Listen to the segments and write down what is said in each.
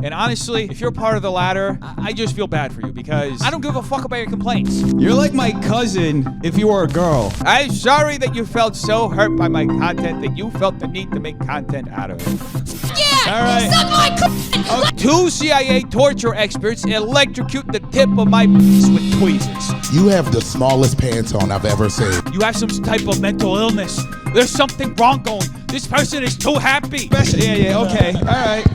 And honestly, if you're part of the latter, I just feel bad for you because I don't give a fuck about your complaints. You're like my cousin if you were a girl. I'm sorry that you felt so hurt by my content that you felt the need to make content out of it. Yeah! All right. Suck my c***! Two CIA torture experts electrocute the tip of my penis with tweezers. You have the smallest pants on I've ever seen. You have some type of mental illness. There's something wrong going. This person is too happy. Yeah, okay, all right.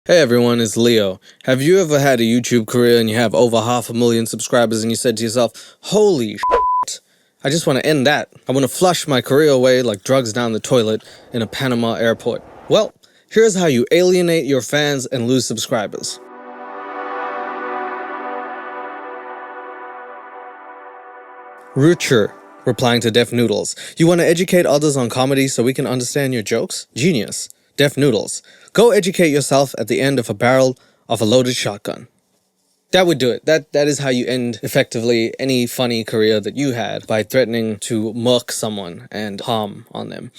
Hey everyone, it's Leo. Have you ever had a YouTube career and you have over 500,000 subscribers and you said to yourself, holy shit, I just want to end that. I want to flush my career away like drugs down the toilet in a Panama airport. Well, here's how you alienate your fans and lose subscribers. Rucher, replying to Def Noodles. You want to educate others on comedy so we can understand your jokes? Genius. Def Noodles. Go educate yourself at the end of a barrel of a loaded shotgun. That would do it. That is how you end, effectively, any funny career that you had by threatening to murk someone and harm on them.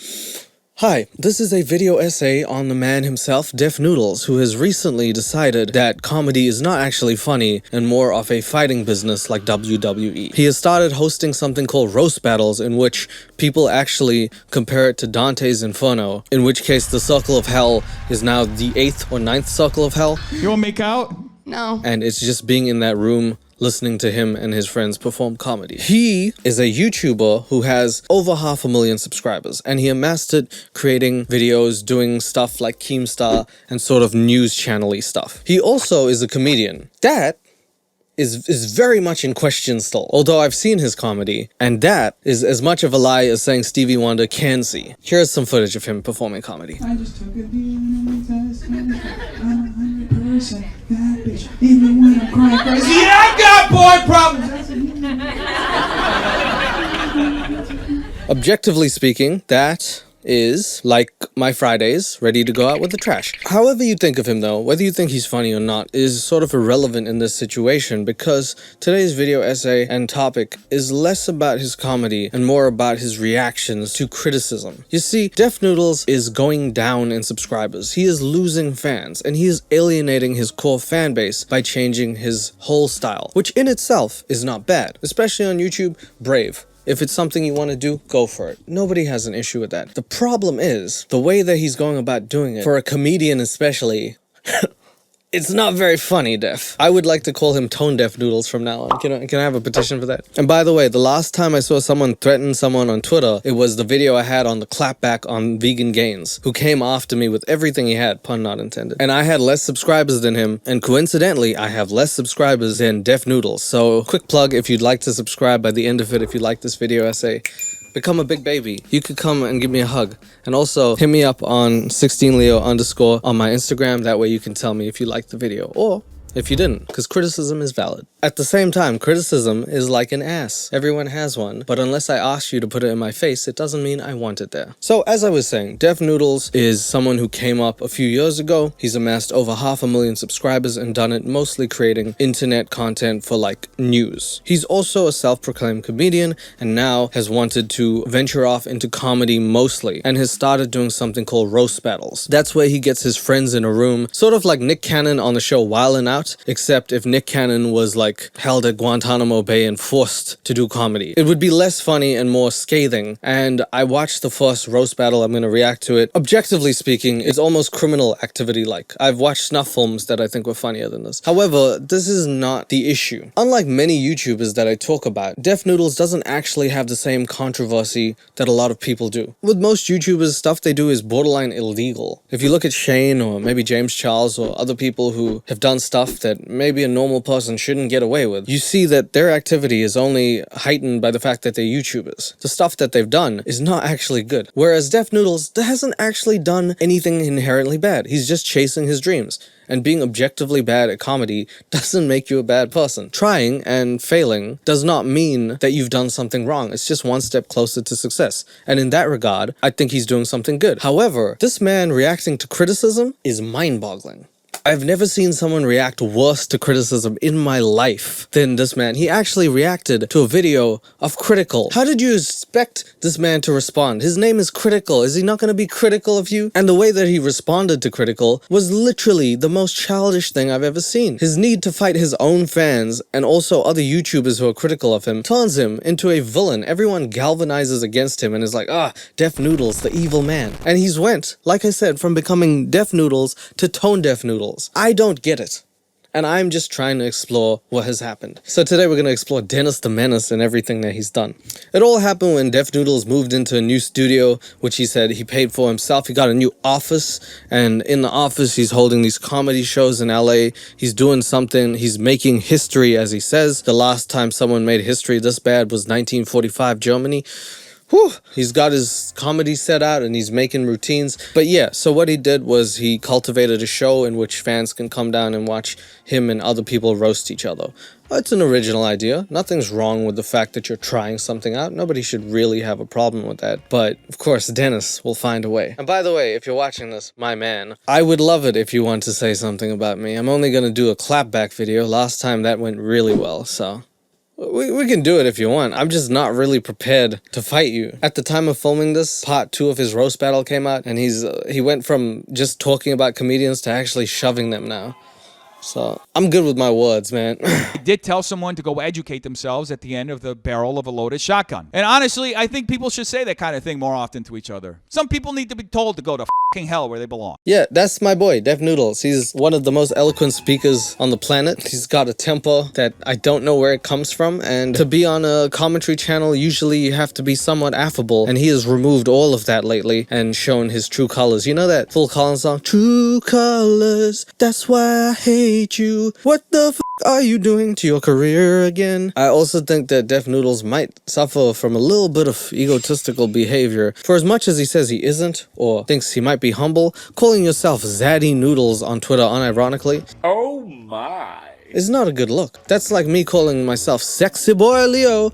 Hi, this is a video essay on the man himself, Def Noodles, who has recently decided that comedy is not actually funny and more of a fighting business like WWE. He has started hosting something called roast battles in which people actually compare it to Dante's Inferno, in which case the circle of hell is now the 8th or 9th circle of hell. You wanna make out? No. And it's just being in that room listening to him and his friends perform comedy. He is a YouTuber who has over 500,000 subscribers, and he amassed it creating videos, doing stuff like Keemstar and sort of news channel-y stuff. He also is a comedian. That is very much in question still, although I've seen his comedy, and that is as much of a lie as saying Stevie Wonder can see. Here's some footage of him performing comedy. I just took a DNA test, I'm 100% that bitch, even when I'm crying crazy. Yeah, I got boy problems! Objectively speaking, that is like my Fridays, ready to go out with the trash. However you think of him though, whether you think he's funny or not, is sort of irrelevant in this situation because today's video essay and topic is less about his comedy and more about his reactions to criticism. You see, Def Noodles is going down in subscribers. He is losing fans and he is alienating his core fan base by changing his whole style, which in itself is not bad, especially on YouTube. Brave. If it's something you want to do, go for it. Nobody has an issue with that. The problem is the way that he's going about doing it, for a comedian especially, it's not very funny, Def. I would like to call him Tone Deaf Noodles from now on. Can I have a petition for that? And by the way, the last time I saw someone threaten someone on Twitter, it was the video I had on the clapback on Vegan Gains, who came after me with everything he had, pun not intended. And I had less subscribers than him, and coincidentally, I have less subscribers than Def Noodles. So, quick plug, if you'd like to subscribe by the end of it, if you like this video essay, become a big baby. You could come and give me a hug. And also, hit me up on 16leo_ on my Instagram. That way you can tell me if you liked the video or if you didn't, because criticism is valid. At the same time, criticism is like an ass. Everyone has one, but unless I ask you to put it in my face, it doesn't mean I want it there. So as I was saying, Def Noodles is someone who came up a few years ago. He's amassed over 500,000 subscribers and done it mostly creating internet content for like news. He's also a self-proclaimed comedian and now has wanted to venture off into comedy mostly and has started doing something called roast battles. That's where he gets his friends in a room, sort of like Nick Cannon on the show Wildin' Out, except if Nick Cannon was like held at Guantanamo Bay and forced to do comedy. It would be less funny and more scathing, and I watched the first roast battle. I'm going to react to it. Objectively speaking, it's almost Criminal Activity-like. I've watched snuff films that I think were funnier than this. However, this is not the issue. Unlike many YouTubers that I talk about, Def Noodles doesn't actually have the same controversy that a lot of people do. With most YouTubers, stuff they do is borderline illegal. If you look at Shane or maybe James Charles or other people who have done stuff that maybe a normal person shouldn't get away with, you see that their activity is only heightened by the fact that they're YouTubers. The stuff that they've done is not actually good. Whereas Def Noodles hasn't actually done anything inherently bad. He's just chasing his dreams. And being objectively bad at comedy doesn't make you a bad person. Trying and failing does not mean that you've done something wrong. It's just one step closer to success. And in that regard, I think he's doing something good. However, this man reacting to criticism is mind-boggling. I've never seen someone react worse to criticism in my life than this man. He actually reacted to a video of Critical. How did you expect this man to respond? His name is Critical. Is he not going to be critical of you? And the way that he responded to Critical was literally the most childish thing I've ever seen. His need to fight his own fans and also other YouTubers who are critical of him turns him into a villain. Everyone galvanizes against him and is like, Deaf Noodles, the evil man. And he's went, like I said, from becoming Deaf Noodles to Tone Deaf Noodles. I don't get it. And I'm just trying to explore what has happened. So today we're going to explore Dennis the Menace and everything that he's done. It all happened when Deaf Noodles moved into a new studio, which he said he paid for himself. He got a new office, and in the office he's holding these comedy shows in LA. He's doing something. He's making history, as he says. The last time someone made history this bad was 1945 Germany. Whew. He's got his comedy set out and he's making routines. But yeah, so what he did was he cultivated a show in which fans can come down and watch him and other people roast each other. It's an original idea. Nothing's wrong with the fact that you're trying something out. Nobody should really have a problem with that. But of course, Dennis will find a way. And by the way, if you're watching this, my man, I would love it if you want to say something about me. I'm only going to do a clapback video. Last time that went really well, so... We can do it if you want. I'm just not really prepared to fight you. At the time of filming this, part 2 of his roast battle came out, and he went from just talking about comedians to actually shoving them now. So, I'm good with my words, man. I did tell someone to go educate themselves at the end of the barrel of a loaded shotgun. And honestly, I think people should say that kind of thing more often to each other. Some people need to be told to go to fucking hell where they belong. Yeah, that's my boy, Deaf Noodles. He's one of the most eloquent speakers on the planet. He's got a temper that I don't know where it comes from. And to be on a commentary channel, usually you have to be somewhat affable. And he has removed all of that lately and shown his true colors. You know that Phil Collins song? True colors, that's why I hate you. What the f are you doing to your career again? I also think that Deaf Noodles might suffer from a little bit of egotistical behavior. For as much as he says he isn't, or thinks he might be humble, calling yourself Zaddy Noodles on Twitter unironically, Oh my. is not a good look. That's like me calling myself Sexy Boy Leo.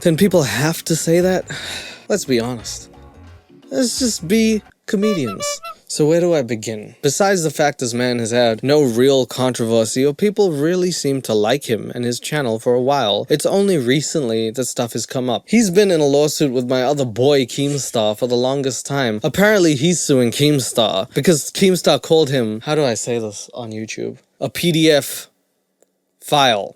Then people have to say that? Let's be honest. Let's just be comedians. So where do I begin? Besides the fact this man has had no real controversy or people really seem to like him and his channel for a while, it's only recently that stuff has come up. He's been in a lawsuit with my other boy Keemstar for the longest time. Apparently he's suing Keemstar because Keemstar called him, how do I say this on YouTube? A PDF file.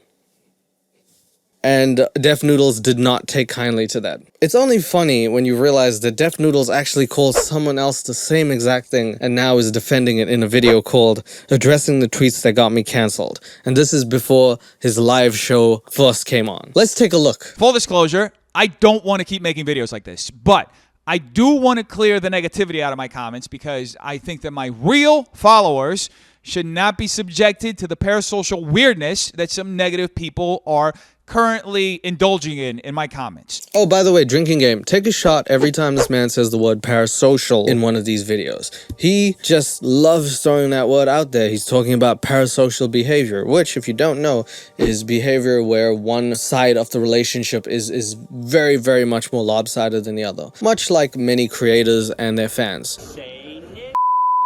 And Deaf Noodles did not take kindly to that. It's only funny when you realize that Deaf Noodles actually called someone else the same exact thing and now is defending it in a video called Addressing the Tweets That Got Me Cancelled. And this is before his live show first came on. Let's take a look. Full disclosure, I don't want to keep making videos like this, but I do want to clear the negativity out of my comments because I think that my real followers should not be subjected to the parasocial weirdness that some negative people are currently indulging in my comments. Oh, by the way, drinking game. Take a shot every time this man says the word parasocial in one of these videos. He just loves throwing that word out there. He's talking about parasocial behavior, which, if you don't know, is behavior where one side of the relationship is very, very much more lopsided than the other. Much like many creators and their fans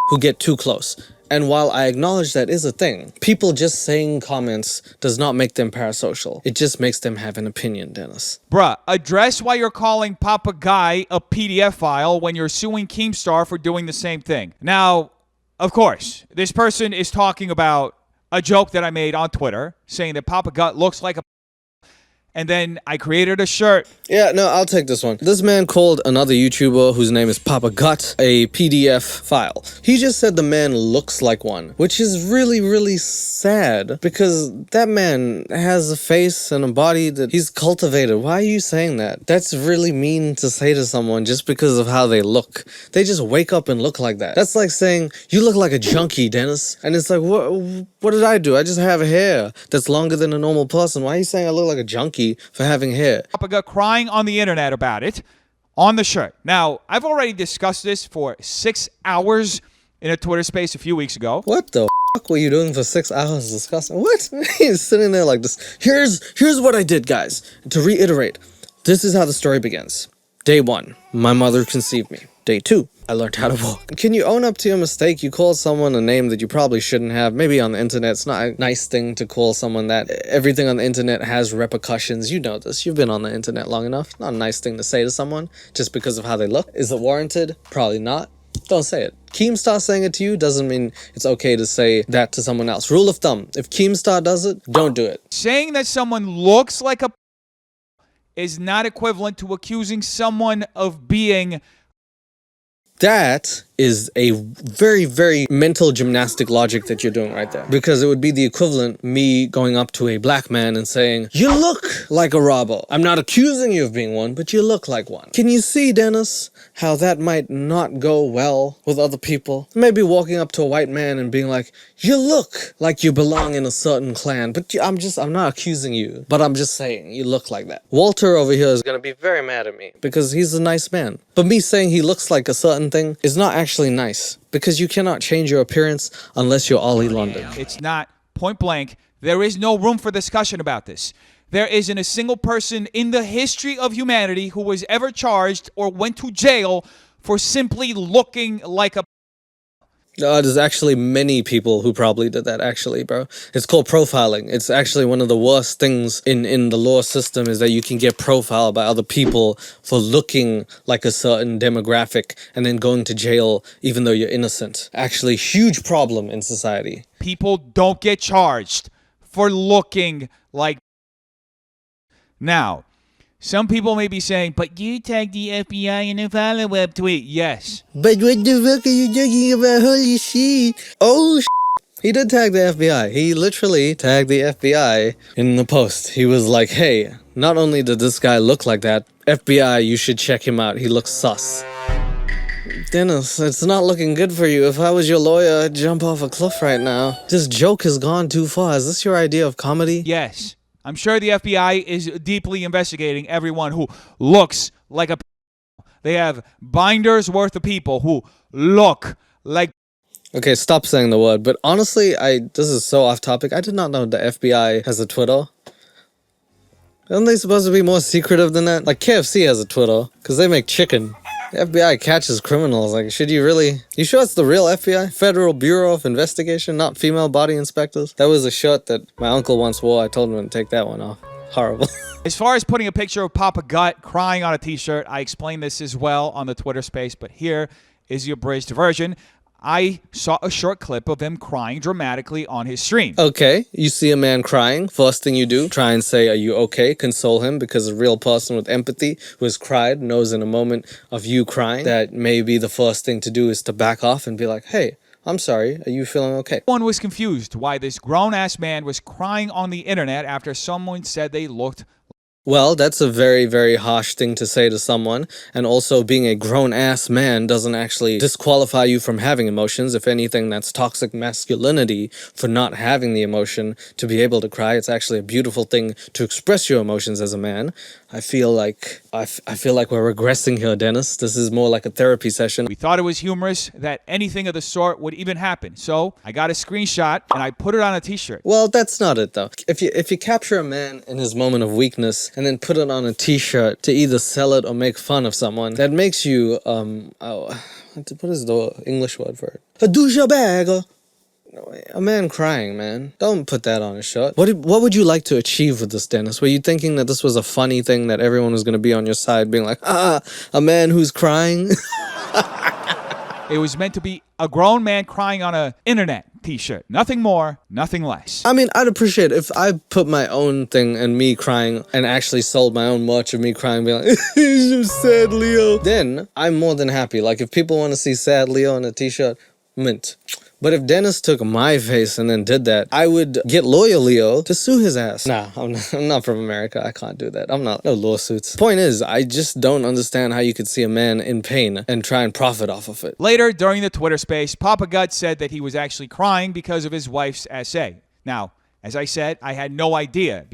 who get too close. And while I acknowledge that is a thing, people just saying comments does not make them parasocial. It just makes them have an opinion, Dennis. Bruh, address why you're calling Papa Guy a PDF file when you're suing Keemstar for doing the same thing. Now, of course, this person is talking about a joke that I made on Twitter saying that Papa Gut looks like a... And then I created a shirt. Yeah, no, I'll take this one. This man called another YouTuber whose name is Papa Gut a PDF file. He just said the man looks like one, which is really, really sad because that man has a face and a body that he's cultivated. Why are you saying that? That's really mean to say to someone just because of how they look. They just wake up and look like that. That's like saying, you look like a junkie, Dennis. And it's like, what did I do? I just have hair that's longer than a normal person. Why are you saying I look like a junkie for having hair? Papa Gut crying on the internet about it on the shirt. Now, I've already discussed this for 6 hours in a Twitter space a few weeks ago. What the fuck were you doing for 6 hours discussing? What? He's sitting there like this. Here's what I did, guys. To reiterate, this is how the story begins. Day 1, my mother conceived me. Day 2, I learned how to walk. Can you own up to your mistake? You called someone a name that you probably shouldn't have. Maybe on the internet, it's not a nice thing to call someone that. Everything on the internet has repercussions. You know this. You've been on the internet long enough. Not a nice thing to say to someone just because of how they look. Is it warranted? Probably not. Don't say it. Keemstar saying it to you doesn't mean it's okay to say that to someone else. Rule of thumb, if Keemstar does it, don't do it. Saying that someone looks like a is not equivalent to accusing someone of being. That is a very, very mental gymnastic logic that you're doing right there. Because it would be the equivalent me going up to a black man and saying, you look like a robber. I'm not accusing you of being one, but you look like one. Can you see, Dennis, how that might not go well with other people? Maybe walking up to a white man and being like, you look like you belong in a certain clan, but I'm not accusing you, but I'm just saying you look like that. Walter over here is going to be very mad at me because he's a nice man. But me saying he looks like a certain thing is not actually nice because you cannot change your appearance unless you're Ollie London. It's not point blank. There is no room for discussion about this. There isn't a single person in the history of humanity who was ever charged or went to jail for simply looking like a. There's actually many people who probably did that, actually, bro. It's called profiling. It's actually one of the worst things in the law system is that you can get profiled by other people for looking like a certain demographic and then going to jail even though you're innocent. Actually, huge problem in society. People don't get charged for looking like. Now, some people may be saying, but you tagged the FBI in a follow-up tweet. Yes. But what the fuck are you talking about? Holy shit. Oh, he did tag the FBI. He literally tagged the FBI in the post. He was like, hey, not only did this guy look like that, FBI, you should check him out. He looks sus. Dennis, it's not looking good for you. If I was your lawyer, I'd jump off a cliff right now. This joke has gone too far. Is this your idea of comedy? Yes. I'm sure the FBI is deeply investigating everyone who looks like a. They have binders worth of people who look like. Okay, stop saying the word. But honestly, this is so off topic. I did not know the FBI has a Twitter. Aren't they supposed to be more secretive than that? Like KFC has a Twitter because they make chicken. The FBI catches criminals. Like, should you really? You sure it's the real FBI? Federal Bureau of Investigation, not female body inspectors? That was a shirt that my uncle once wore. I told him to take that one off. Horrible. As far as putting a picture of Papa Gut crying on a t-shirt, I explained this as well on the Twitter space, but here is the abridged version. I saw a short clip of him crying dramatically on his stream. Okay, you see a man crying. First thing you do, try and say, are you okay? Console him, because a real person with empathy who has cried knows in a moment of you crying that maybe the first thing to do is to back off and be like, hey, I'm sorry, are you feeling okay? Everyone was confused why this grown-ass man was crying on the internet after someone said they looked. Well, that's a very, very harsh thing to say to someone, and also being a grown-ass man doesn't actually disqualify you from having emotions. If anything, that's toxic masculinity for not having the emotion to be able to cry. It's actually a beautiful thing to express your emotions as a man. I feel like we're regressing here, Dennis. This is more like a therapy session. We thought it was humorous that anything of the sort would even happen. So I got a screenshot and I put it on a t-shirt. Well, that's not it though. If you capture a man in his moment of weakness and then put it on a t-shirt to either sell it or make fun of someone, that makes you what is the English word for it? A douchebag. A man crying, man. Don't put that on a shirt. What would you like to achieve with this, Dennis? Were you thinking that this was a funny thing that everyone was going to be on your side being like, a man who's crying? It was meant to be a grown man crying on an internet t-shirt. Nothing more, nothing less. I mean, I'd appreciate it if I put my own thing and me crying and actually sold my own merch of me crying being like, he's sad Leo. Then I'm more than happy. Like if people want to see sad Leo on a t-shirt, mint. But if Dennis took my face and then did that, I would get Lawyer Leo to sue his ass. Nah, I'm not from America. I can't do that. No lawsuits. Point is, I just don't understand how you could see a man in pain and try and profit off of it. Later, during the Twitter space, Papa Gut said that he was actually crying because of his wife's essay. Now, as I said, I had no idea.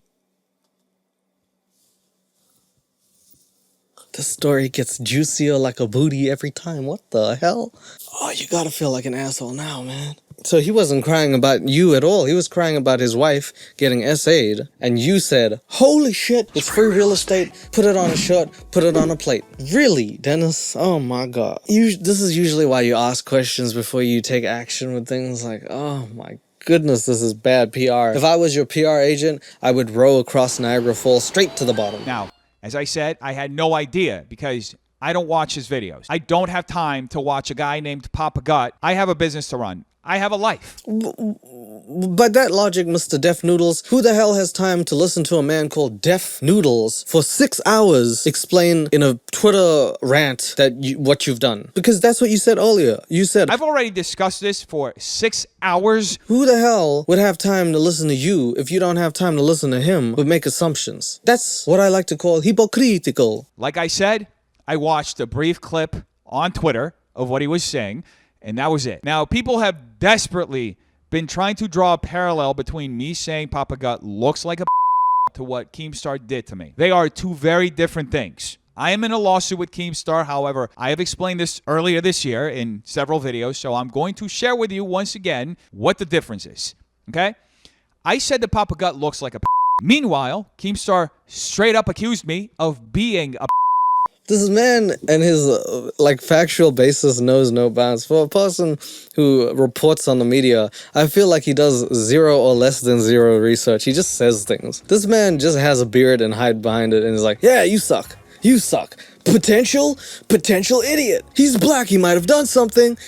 The story gets juicier like a booty every time. What the hell? Oh, you gotta feel like an asshole now, man. So he wasn't crying about you at all. He was crying about his wife getting SA'd, and you said, "Holy shit, it's free real estate. Put it on a shirt, put it on a plate." Really, Dennis? Oh my god. This is usually why you ask questions before you take action with things like, oh my goodness, this is bad PR. If I was your PR agent, I would row across Niagara Falls straight to the bottom. Now, as I said, I had no idea because I don't watch his videos. I don't have time to watch a guy named Papa Gut. I have a business to run. I have a life. By that logic, Mr. Deaf Noodles, who the hell has time to listen to a man called Deaf Noodles for 6 hours explain in a Twitter rant what you've done? Because that's what you said earlier. You said, I've already discussed this for 6 hours. who the hell would have time to listen to you if you don't have time to listen to him but make assumptions? That's what I like to call hypocritical. Like I said, I watched a brief clip on Twitter of what he was saying, and that was it. Now, people have desperately been trying to draw a parallel between me saying Papa Gut looks like a to what Keemstar did to me. They are two very different things. I am in a lawsuit with Keemstar. However, I have explained this earlier this year in several videos, so I'm going to share with you once again what the difference is. Okay? I said that Papa Gut looks like a Meanwhile, Keemstar straight up accused me of being a This man and his factual basis knows no bounds. For a person who reports on the media, I feel like he does 0 or less than 0 research. He just says things. This man just has a beard and hide behind it and is like, yeah, you suck. You suck. Potential idiot. He's black. He might have done something.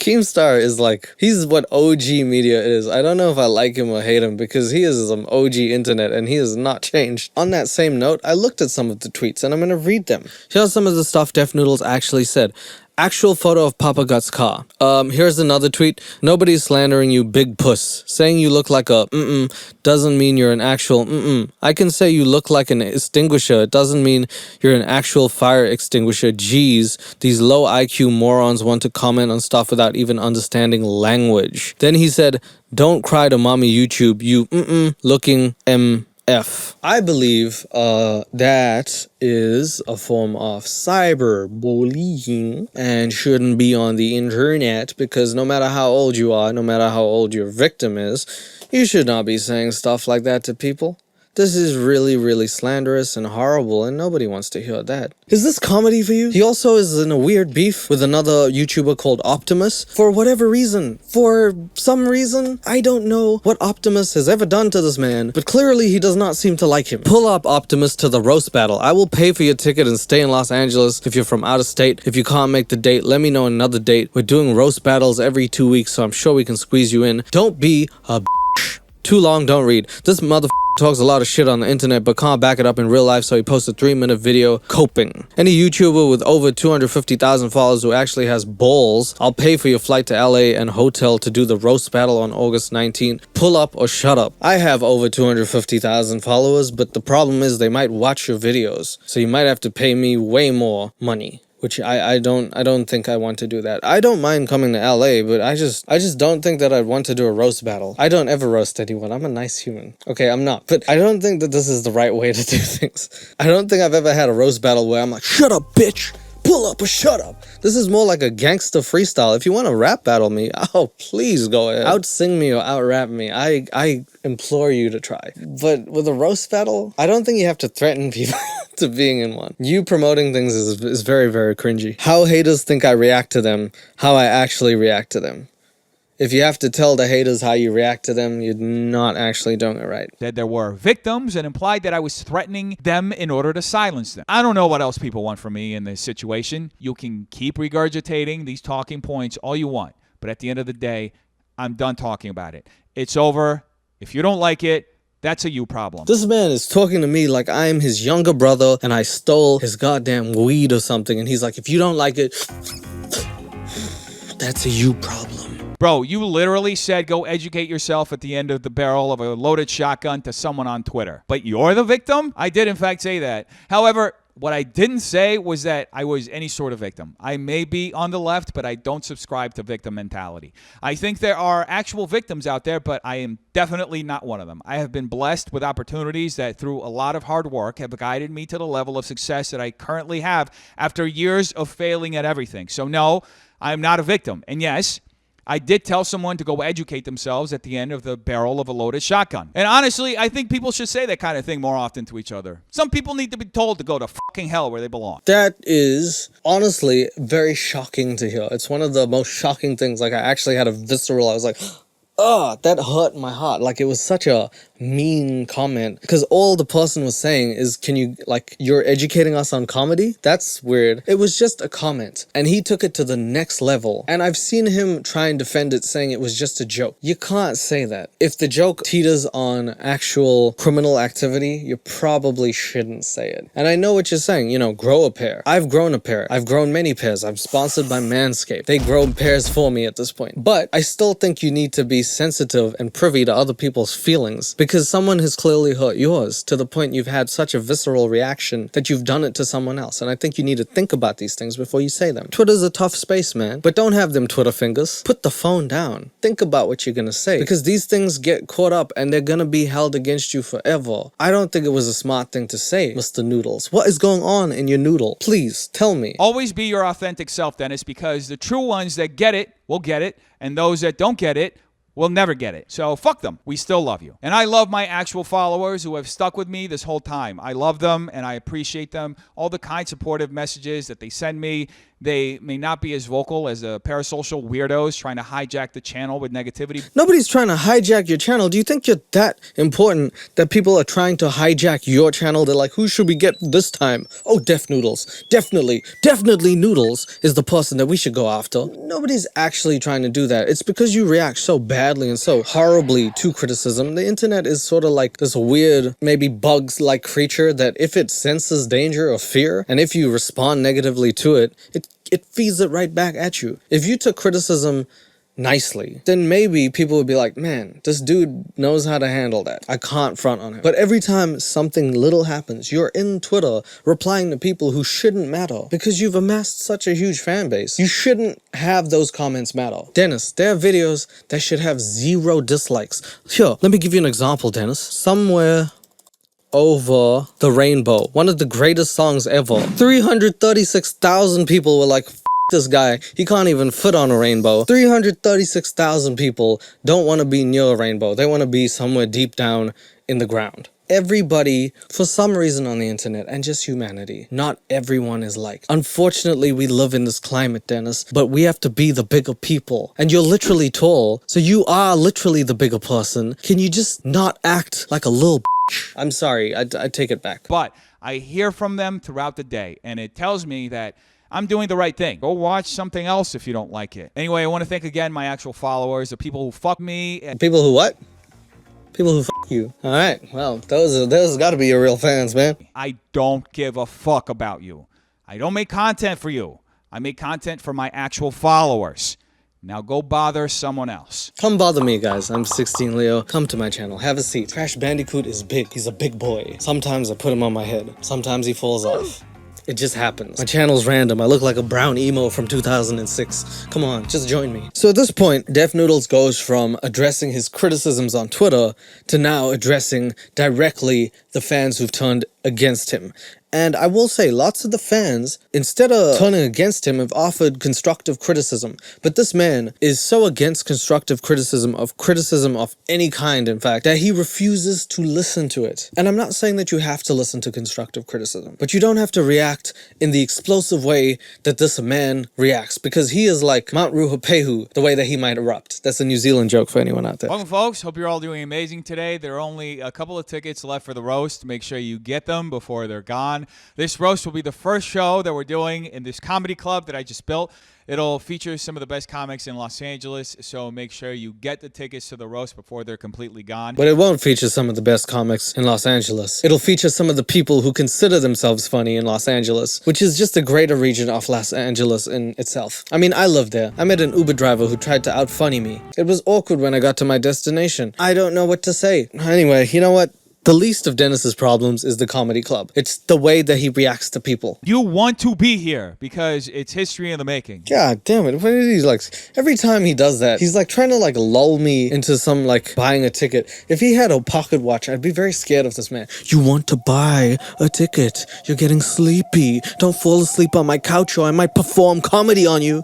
Keemstar is like, he's what OG media is. I don't know if I like him or hate him because he is some OG internet and he has not changed. On that same note, I looked at some of the tweets and I'm gonna read them. Here's some of the stuff Deaf Noodles actually said. Actual photo of Papa Gut's car. Here's another tweet. Nobody's slandering you, big puss. Saying you look like a doesn't mean you're an actual I can say you look like an extinguisher. It doesn't mean you're an actual fire extinguisher. Jeez, these low IQ morons want to comment on stuff without even understanding language. Then he said, don't cry to mommy YouTube, you looking F. I believe that is a form of cyberbullying and shouldn't be on the internet because no matter how old you are, no matter how old your victim is, you should not be saying stuff like that to people. This is really, really slanderous and horrible, and nobody wants to hear that. Is this comedy for you? He also is in a weird beef with another YouTuber called Optimus. For whatever reason. For some reason. I don't know what Optimus has ever done to this man, but clearly he does not seem to like him. Pull up Optimus to the roast battle. I will pay for your ticket and stay in Los Angeles if you're from out of state. If you can't make the date, let me know another date. We're doing roast battles every 2 weeks, so I'm sure we can squeeze you in. Don't be a bitch. Too long, don't read. This motherfucker talks a lot of shit on the internet but can't back it up in real life, so he posts a 3-minute video coping. Any YouTuber with over 250,000 followers who actually has balls, I'll pay for your flight to LA and hotel to do the roast battle on August 19th. Pull up or shut up. I have over 250,000 followers, but the problem is they might watch your videos, so you might have to pay me way more money. Which I don't think I want to do that. I don't mind coming to LA, but I just don't think that I'd want to do a roast battle. I don't ever roast anyone. I'm a nice human. Okay, I'm not. But I don't think that this is the right way to do things. I don't think I've ever had a roast battle where I'm like, shut up, bitch! Pull up or shut up. This is more like a gangster freestyle. If you want to rap battle me, oh, please go ahead. Out-sing me or out-rap me. I implore you to try. But with a roast battle, I don't think you have to threaten people to being in one. You promoting things is very, very cringy. How haters think I react to them, how I actually react to them. If you have to tell the haters how you react to them, you're not actually doing it right. Said there were victims and implied that I was threatening them in order to silence them. I don't know what else people want from me in this situation. You can keep regurgitating these talking points all you want, but at the end of the day, I'm done talking about it. It's over. If you don't like it, that's a you problem. This man is talking to me like I'm his younger brother and I stole his goddamn weed or something, and he's like, if you don't like it, that's a you problem. Bro, you literally said go educate yourself at the end of the barrel of a loaded shotgun to someone on Twitter. But you're the victim? I did in fact say that. However, what I didn't say was that I was any sort of victim. I may be on the left, but I don't subscribe to victim mentality. I think there are actual victims out there, but I am definitely not one of them. I have been blessed with opportunities that through a lot of hard work have guided me to the level of success that I currently have after years of failing at everything. So no, I'm not a victim. And yes, I did tell someone to go educate themselves at the end of the barrel of a loaded shotgun. And honestly, I think people should say that kind of thing more often to each other. Some people need to be told to go to fucking hell where they belong. That is honestly very shocking to hear. It's one of the most shocking things. Like, I actually had a visceral, I was like, oh, that hurt my heart. Like, it was such a mean comment, because all the person was saying is, can you, like, you're educating us on comedy? That's weird. It was just a comment, and he took it to the next level, and I've seen him try and defend it, saying it was just a joke. You can't say that. If the joke teeters on actual criminal activity, you probably shouldn't say it. And I know what you're saying, you know, grow a pair. I've grown a pair. I've grown many pairs. I'm sponsored by Manscaped. They grow pairs for me at this point. But I still think you need to be sensitive and privy to other people's feelings, because someone has clearly hurt yours to the point you've had such a visceral reaction that you've done it to someone else. And I think you need to think about these things before you say them. Twitter's a tough space, man, but don't have them Twitter fingers. Put the phone down. Think about what you're gonna say, because these things get caught up and they're gonna be held against you forever. I don't think it was a smart thing to say, Mr. Noodles. What is going on in your noodle? Please tell me. Always be your authentic self, Dennis, because the true ones that get it will get it, and those that don't get it will never get it. So fuck them. We still love you. And I love my actual followers who have stuck with me this whole time. I love them and I appreciate them. All the kind, supportive messages that they send me. They may not be as vocal as the parasocial weirdos trying to hijack the channel with negativity. Nobody's trying to hijack your channel. Do you think you're that important that people are trying to hijack your channel? They're like, who should we get this time? Oh, Def Noodles. Definitely Noodles is the person that we should go after. Nobody's actually trying to do that. It's because you react so badly and so horribly to criticism. The internet is sort of like this weird, maybe bugs-like creature that if it senses danger or fear, and if you respond negatively to it, it feeds it right back at you. If you took criticism nicely, then maybe people would be like, man, this dude knows how to handle that. I can't front on him. But every time something little happens, you're in Twitter replying to people who shouldn't matter because you've amassed such a huge fan base. You shouldn't have those comments matter. Dennis, there are videos that should have 0 dislikes. Here, let me give you an example, Dennis. Somewhere over the rainbow, one of the greatest songs ever, 336,000 people were like, this guy, he can't even fit on a rainbow. 336,000 people don't want to be near a rainbow. They want to be somewhere deep down in the ground. Everybody, for some reason on the internet, and just humanity, not everyone is like. Unfortunately, we live in this climate, Dennis, but we have to be the bigger people. And you're literally tall, so you are literally the bigger person. Can you just not act like a little bitch? I'm sorry, I take it back. But I hear from them throughout the day, and it tells me that I'm doing the right thing. Go watch something else if you don't like it. Anyway, I want to thank again my actual followers, the people who fuck me. And people who what? People who fuck you. All right, well, those got to be your real fans, man. I don't give a fuck about you. I don't make content for you. I make content for my actual followers. Now go bother someone else. Come bother me, guys. I'm 16leo. Come to my channel. Have a seat. Crash Bandicoot is big. He's a big boy. Sometimes I put him on my head. Sometimes he falls off. It just happens. My channel's random. I look like a brown emo from 2006. Come on, just join me. So at this point, Def Noodles goes from addressing his criticisms on Twitter to now addressing directly the fans who've turned against him. And I will say, lots of the fans, instead of turning against him, have offered constructive criticism. But this man is so against constructive criticism of any kind, in fact, that he refuses to listen to it. And I'm not saying that you have to listen to constructive criticism, but you don't have to react in the explosive way that this man reacts, because he is like Mount Ruapehu, the way that he might erupt. That's a New Zealand joke for anyone out there. Welcome, folks. Hope you're all doing amazing today. There are only a couple of tickets left for the roast. Make sure you get them before they're gone. This roast will be the first show that we're doing in this comedy club that I just built. It'll feature some of the best comics in Los Angeles, so make sure you get the tickets to the roast before they're completely gone. But it won't feature some of the best comics in Los Angeles. It'll feature some of the people who consider themselves funny in Los Angeles, which is just a greater region of Los Angeles in itself. I mean, I lived there. I met an Uber driver who tried to out-funny me. It was awkward when I got to my destination. I don't know what to say. Anyway, you know what? The least of Dennis's problems is the comedy club. It's the way that he reacts to people. You want to be here because it's history in the making. God damn it. What is he like? Every time he does that, he's like trying to like lull me into some like buying a ticket. If he had a pocket watch, I'd be very scared of this man. You want to buy a ticket. You're getting sleepy. Don't fall asleep on my couch or I might perform comedy on you.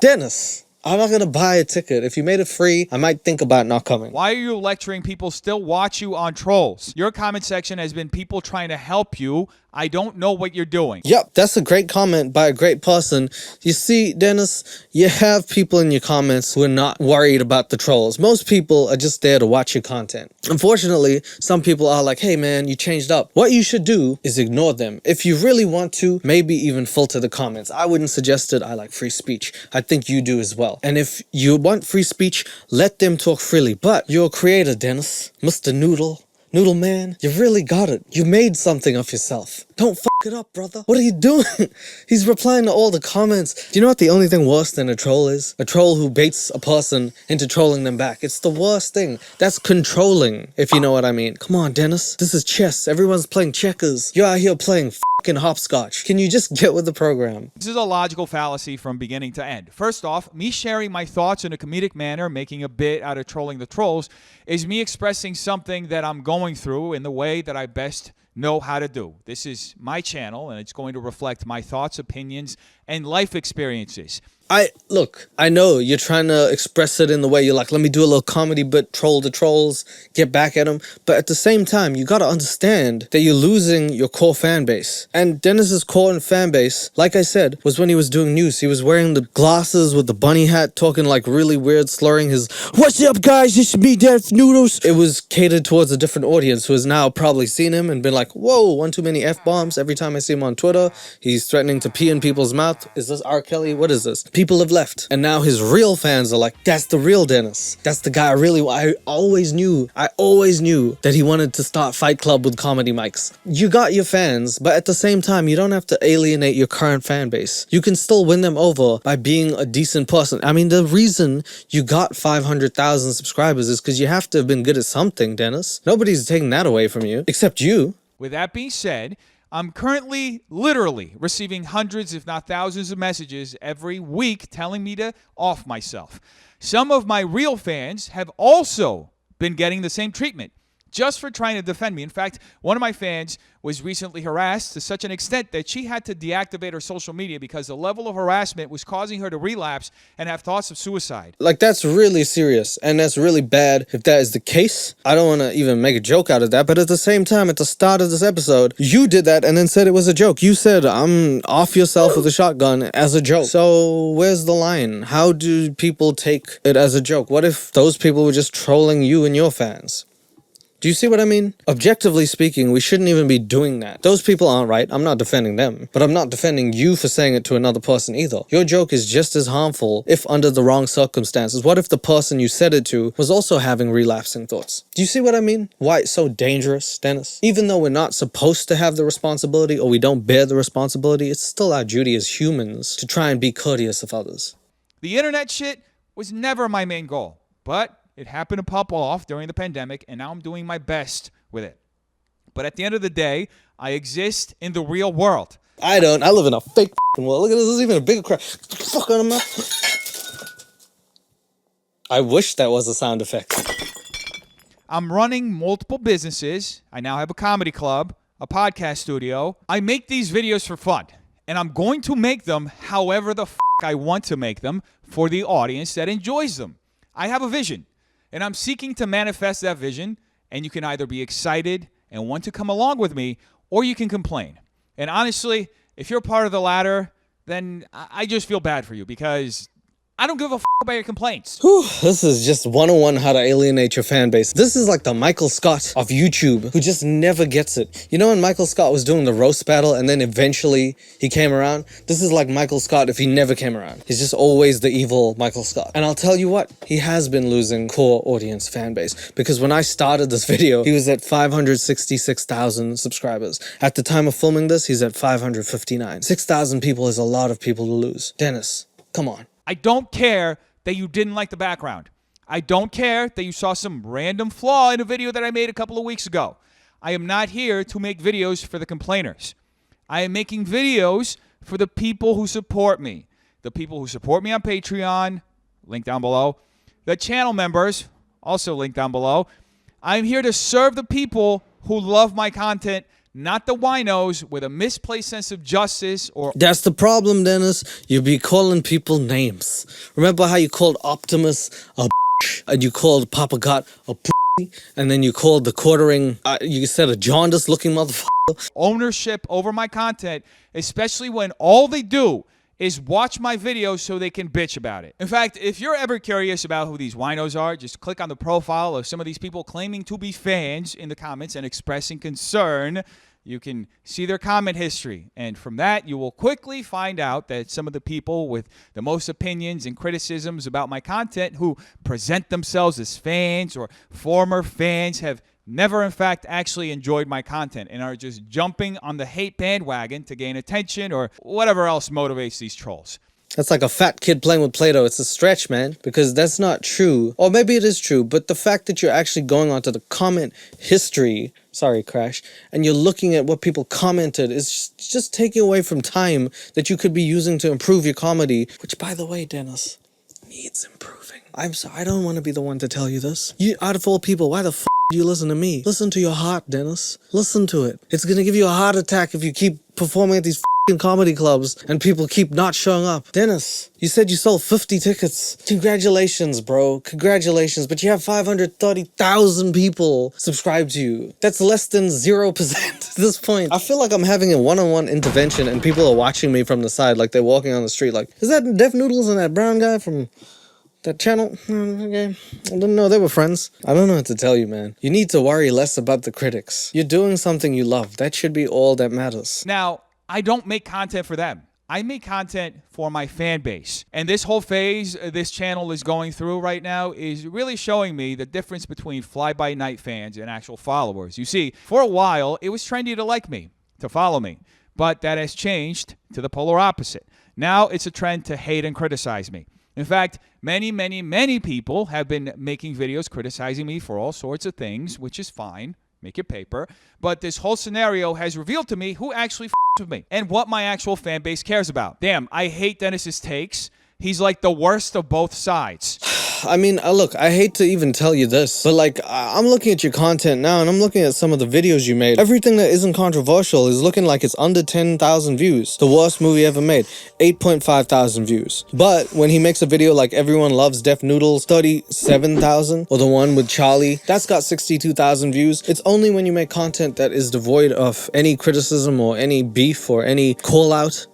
Dennis. I'm not gonna buy a ticket. If you made it free, I might think about not coming. Why are you lecturing people still watch you on trolls? Your comment section has been people trying to help you. I don't know what you're doing. Yep, that's a great comment by a great person. You see, Dennis, you have people in your comments who are not worried about the trolls. Most people are just there to watch your content. Unfortunately, some people are like, hey man, you changed up. What you should do is ignore them. If you really want to, maybe even filter the comments. I wouldn't suggest it. I like free speech. I think you do as well. And if you want free speech, let them talk freely. But you're a creator, Dennis. Mr. Noodle man, you really got it. You made something of yourself. Don't f it up, brother. What are you doing? He's replying to all the comments. Do you know what the only thing worse than a troll is? A troll who baits a person into trolling them back. It's the worst thing. That's controlling, if you know what I mean. Come on, Dennis. This is chess. Everyone's playing checkers. You're out here playing fucking hopscotch. Can you just get with the program? This is a logical fallacy from beginning to end. First off, me sharing my thoughts in a comedic manner, making a bit out of trolling the trolls, is me expressing something that I'm going through in the way that I best know how to do. This is my channel, and it's going to reflect my thoughts, opinions, and life experiences. I know you're trying to express it in the way you're like, let me do a little comedy, but troll the trolls, get back at them. But at the same time, you gotta understand that you're losing your core fan base. And Dennis's core fan base, like I said, was when he was doing news. He was wearing the glasses with the bunny hat, talking like really weird, slurring his, "What's up, guys? It's me, Death Noodles." It was catered towards a different audience who has now probably seen him and been like, whoa, one too many F-bombs. Every time I see him on Twitter, he's threatening to pee in people's mouth. Is this R. Kelly? What is this? People have left. And now his real fans are like, that's the real Dennis. That's the guy I always knew that he wanted to start Fight Club with comedy mics. You got your fans, but at the same time, you don't have to alienate your current fan base. You can still win them over by being a decent person. I mean, the reason you got 500,000 subscribers is because you have to have been good at something, Dennis. Nobody's taking that away from you, except you. With that being said, I'm currently literally receiving hundreds, if not thousands, of messages every week telling me to off myself. Some of my real fans have also been getting the same treatment just for trying to defend me. In fact, one of my fans was recently harassed to such an extent that she had to deactivate her social media because the level of harassment was causing her to relapse and have thoughts of suicide. Like, that's really serious, and that's really bad if that is the case. I don't want to even make a joke out of that, but at the same time, at the start of this episode, you did that and then said it was a joke. You said, I'm off yourself with a shotgun as a joke. So where's the line? How do people take it as a joke? What if those people were just trolling you and your fans? Do you see what I mean? Objectively speaking, we shouldn't even be doing that. Those people aren't right. I'm not defending them. But I'm not defending you for saying it to another person either. Your joke is just as harmful if under the wrong circumstances. What if the person you said it to was also having relapsing thoughts? Do you see what I mean? Why it's so dangerous, Dennis? Even though we're not supposed to have the responsibility or we don't bear the responsibility, it's still our duty as humans to try and be courteous of others. The internet shit was never my main goal, but it happened to pop off during the pandemic, and now I'm doing my best with it. But at the end of the day, I exist in the real world. I don't. I live in a fake world. Look at this. This is even a bigger crowd. Fuck out of my mouth. I wish that was a sound effect. I'm running multiple businesses. I now have a comedy club, a podcast studio. I make these videos for fun, and I'm going to make them however the I want to make them for the audience that enjoys them. I have a vision. And I'm seeking to manifest that vision, and you can either be excited and want to come along with me, or you can complain. And honestly, if you're part of the latter, then I just feel bad for you because I don't give a about your complaints. Whew, this is just 101 how to alienate your fan base. This is like the Michael Scott of YouTube who just never gets it. You know when Michael Scott was doing the roast battle and then eventually he came around? This is like Michael Scott if he never came around. He's just always the evil Michael Scott. And I'll tell you what, he has been losing core audience fan base because when I started this video, he was at 566,000 subscribers. At the time of filming this, he's at 559. 6,000 people is a lot of people to lose. Dennis, come on. I don't care that you didn't like the background. I don't care that you saw some random flaw in a video that I made a couple of weeks ago. I am not here to make videos for the complainers. I am making videos for the people who support me. The people who support me on Patreon, link down below. The channel members, also link down below. I'm here to serve the people who love my content, not the winos with a misplaced sense of justice or That's the problem, Dennis. You be calling people names. Remember how you called Optimus a and you called Papa Got a and then you called the quartering, you said a jaundice-looking motherfucker. ownership over my content, especially when all they do is watch my videos so they can bitch about it. In fact, if you're ever curious about who these winos are, just click on the profile of some of these people claiming to be fans in the comments and expressing concern. You can see their comment history, and from that, you will quickly find out that some of the people with the most opinions and criticisms about my content who present themselves as fans or former fans have never, in fact, actually enjoyed my content and are just jumping on the hate bandwagon to gain attention or whatever else motivates these trolls. That's like a fat kid playing with Play-Doh. It's a stretch, man, because that's not true. Or maybe it is true, but the fact that you're actually going onto the comment history, sorry, Crash, and you're looking at what people commented is just taking away from time that you could be using to improve your comedy, which, by the way, Dennis, needs improving. I'm sorry, I don't want to be the one to tell you this. You, out of all people, why the f*** do you listen to me? Listen to your heart, Dennis. Listen to it. It's gonna give you a heart attack if you keep performing at these comedy clubs and people keep not showing up. Dennis, you said you sold 50 tickets. Congratulations, bro. Congratulations. But you have 530,000 people subscribed to you. That's less than 0% at this point. I feel like I'm having a one-on-one intervention and people are watching me from the side like they're walking on the street like, is that Deaf Noodles and that brown guy from that channel? Okay. I didn't know they were friends. I don't know what to tell you, man. You need to worry less about the critics. You're doing something you love. That should be all that matters. Now, I don't make content for them. I make content for my fan base. And this whole phase this channel is going through right now is really showing me the difference between fly-by-night fans and actual followers. You see, for a while, it was trendy to like me, to follow me. But that has changed to the polar opposite. Now it's a trend to hate and criticize me. In fact, many people have been making videos criticizing me for all sorts of things, which is fine. Make your paper. But this whole scenario has revealed to me who actually with me and what my actual fan base cares about. Damn, I hate Dennis's takes. He's like the worst of both sides. I mean, look, I hate to even tell you this, but like, I'm looking at your content now and I'm looking at some of the videos you made. Everything that isn't controversial is looking like it's under 10,000 views. The worst movie ever made, 8.5 thousand views. But when he makes a video like Everyone Loves Deaf Noodles, 37,000, or the one with Charlie, that's got 62,000 views. It's only when you make content that is devoid of any criticism or any beef or any call out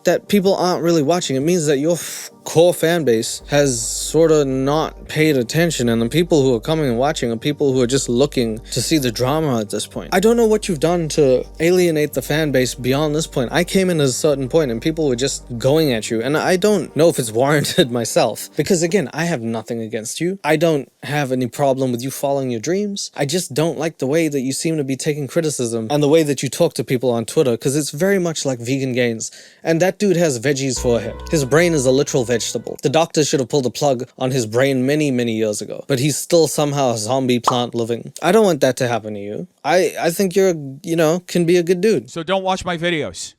that people aren't really watching. It means that your core fan base has sort of not paid attention, and the people who are coming and watching are people who are just looking to see the drama at this point. I don't know what you've done to alienate the fan base beyond this point. I came in at a certain point and people were just going at you, and I don't know if it's warranted myself, because again, I have nothing against you. I don't have any problem with you following your dreams. I just don't like the way that you seem to be taking criticism and the way that you talk to people on Twitter, because it's very much like Vegan Gains, and that dude has veggies for a head. His brain is a literal vegetable. The doctor should have pulled a plug on his brain many years ago, but he's still somehow a zombie plant living. I don't want that to happen to you. I think you're, can be a good dude. So don't watch my videos.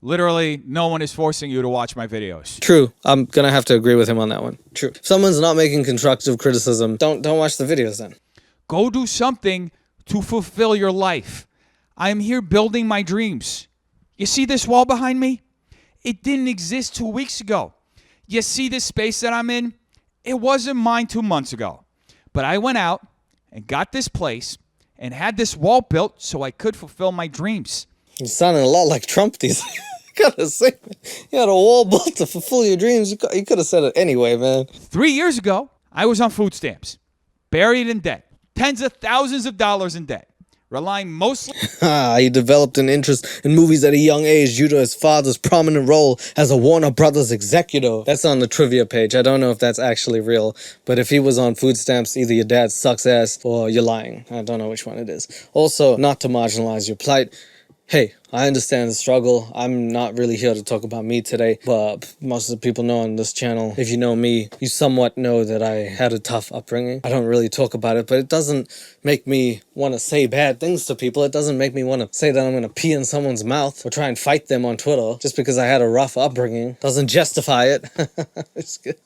Literally, no one is forcing you to watch my videos. True. I'm gonna have to agree with him on that one. True. If someone's not making constructive criticism, don't watch the videos then. Go do something to fulfill your life. I am here building my dreams. You see this wall behind me? It didn't exist 2 weeks ago. You see this space that I'm in? It wasn't mine 2 months ago. But I went out and got this place and had this wall built so I could fulfill my dreams. You're sounding a lot like Trump these gotta say, you had a wall built to fulfill your dreams. You could have said it anyway, man. 3 years ago, I was on food stamps, buried in debt, tens of thousands of dollars in debt, relying mostly... He developed an interest in movies at a young age due to his father's prominent role as a Warner Brothers executive. That's on the trivia page. I don't know if that's actually real, but if he was on food stamps, either your dad sucks ass or you're lying. I don't know which one it is. Also, not to marginalize your plight, hey, I understand the struggle. I'm not really here to talk about me today, but most of the people know on this channel, if you know me, you somewhat know that I had a tough upbringing. I don't really talk about it, but it doesn't make me want to say bad things to people. It doesn't make me want to say that I'm going to pee in someone's mouth or try and fight them on Twitter just because I had a rough upbringing. Doesn't justify it.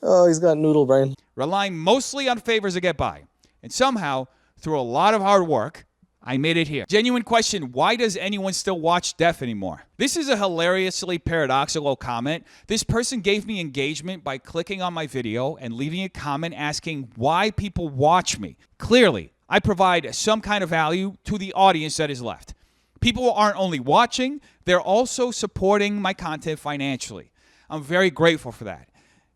Oh, he's got noodle brain. Relying mostly on favors to get by. And somehow, through a lot of hard work, I made it here. Genuine question, why does anyone still watch Def anymore? This is a hilariously paradoxical comment. This person gave me engagement by clicking on my video and leaving a comment asking why people watch me. Clearly, I provide some kind of value to the audience that is left. People aren't only watching, they're also supporting my content financially. I'm very grateful for that.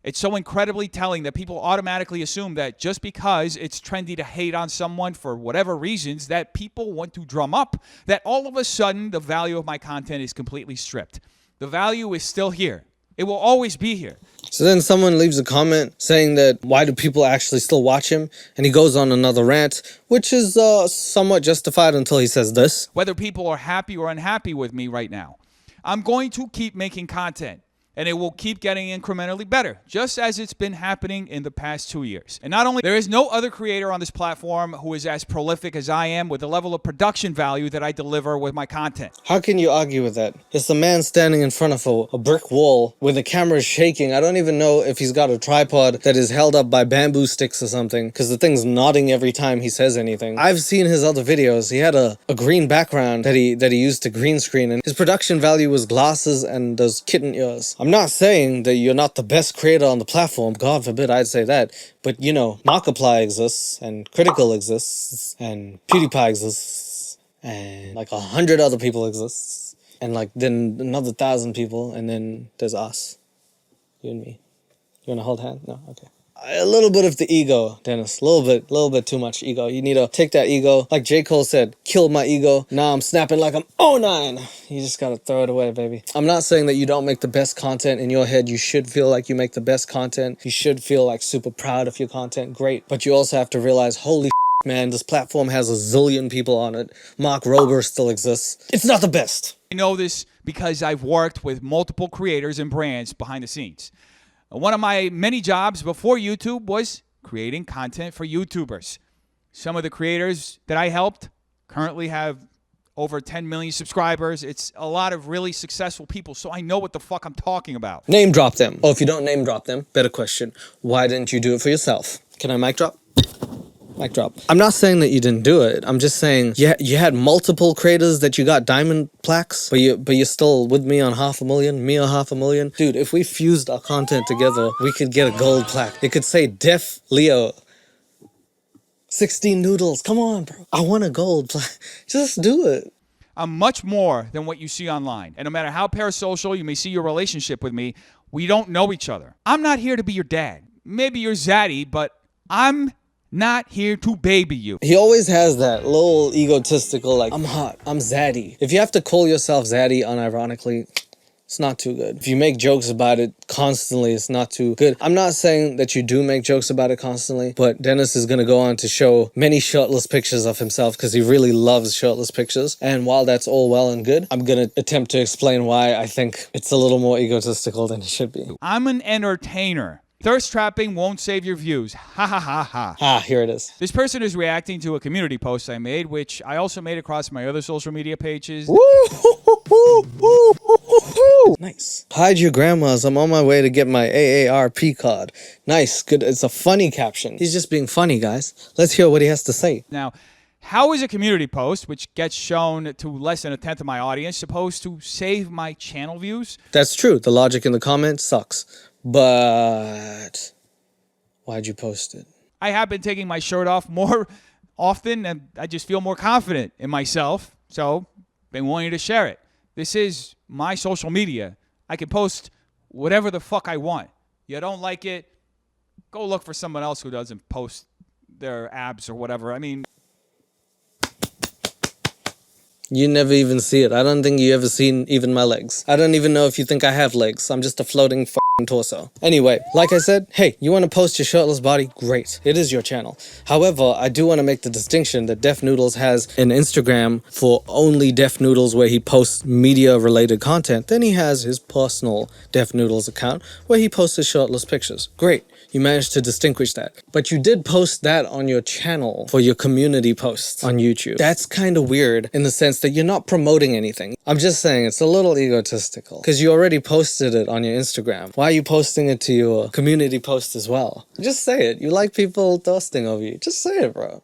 It's so incredibly telling that people automatically assume that just because it's trendy to hate on someone for whatever reasons that people want to drum up, that all of a sudden the value of my content is completely stripped. The value is still here. It will always be here. So then someone leaves a comment saying that why do people actually still watch him? And he goes on another rant, which is somewhat justified until he says this. Whether people are happy or unhappy with me right now, I'm going to keep making content. And it will keep getting incrementally better, just as it's been happening in the past 2 years. And not only, there is no other creator on this platform who is as prolific as I am with the level of production value that I deliver with my content. How can you argue with that? It's a man standing in front of a brick wall when the camera is shaking. I don't even know if he's got a tripod that is held up by bamboo sticks or something, because the thing's nodding every time he says anything. I've seen his other videos. He had a green background that he used to green screen, and his production value was glasses and those kitten ears. I'm not saying that you're not the best creator on the platform. God forbid I'd say that. But, you know, Markiplier exists, and Critical exists, and PewDiePie exists, and like 100 other people exists, and like then another 1,000 people, and then there's us. You and me. You wanna hold hands? No? Okay. A little bit of the ego, Dennis. A little bit too much ego. You need to take that ego. Like J. Cole said, kill my ego. Now I'm snapping like I'm 09. You just gotta throw it away, baby. I'm not saying that you don't make the best content in your head. You should feel like you make the best content. You should feel like super proud of your content. Great. But you also have to realize, holy man, this platform has a zillion people on it. Mark Rober still exists. It's not the best. I know this because I've worked with multiple creators and brands behind the scenes. One of my many jobs before YouTube was creating content for YouTubers. Some of the creators that I helped currently have over 10 million subscribers. It's a lot of really successful people, so I know what the fuck I'm talking about. Name drop them. Or if you don't name drop them, better question. Why didn't you do it for yourself? Can I mic drop? Mic drop. I'm not saying that you didn't do it. I'm just saying you had multiple creators that you got diamond plaques, but you're still with me on 500,000, me on 500,000. Dude, if we fused our content together, we could get a gold plaque. It could say Def Leo 16 Noodles. Come on, bro. I want a gold plaque. Just do it. I'm much more than what you see online. And no matter how parasocial you may see your relationship with me, we don't know each other. I'm not here to be your dad. Maybe you're zaddy, but I'm not here to baby you. He always has that little egotistical, like, I'm hot, I'm zaddy. If you have to call yourself zaddy unironically, it's not too good. If you make jokes about it constantly, it's not too good. I'm not saying that you do make jokes about it constantly, but Dennis is going to go on to show many shirtless pictures of himself because he really loves shirtless pictures. And while that's all well and good, I'm going to attempt to explain why I think it's a little more egotistical than it should be. I'm an entertainer. Thirst trapping won't save your views. Ha ha ha ha. Ah, here it is. This person is reacting to a community post I made, which I also made across my other social media pages. Nice. Hide your grandmas. I'm on my way to get my AARP card. Nice. Good. It's a funny caption. He's just being funny, guys. Let's hear what he has to say. Now, how is a community post, which gets shown to less than a tenth of my audience, supposed to save my channel views? That's true. The logic in the comment sucks. But why'd you post it? I have been taking my shirt off more often, and I just feel more confident in myself, so been wanting to share it. This is my social media. I can post whatever the fuck I want. You don't like it, go look for someone else who doesn't post their abs or whatever. I mean, you never even see it. I don't think you ever seen even my legs. I don't even know if you think I have legs. I'm just a floating torso. Anyway, like I said, hey, you want to post your shirtless body? Great. It is your channel. However, I do want to make the distinction that Def Noodles has an Instagram for only Def Noodles where he posts media-related content. Then he has his personal Def Noodles account where he posts his shirtless pictures. Great. You managed to distinguish that. But you did post that on your channel for your community posts on YouTube. That's kind of weird in the sense that you're not promoting anything. I'm just saying it's a little egotistical because you already posted it on your Instagram. Why are you posting it to your community post as well? Just say it. You like people thirsting over you. Just say it, bro.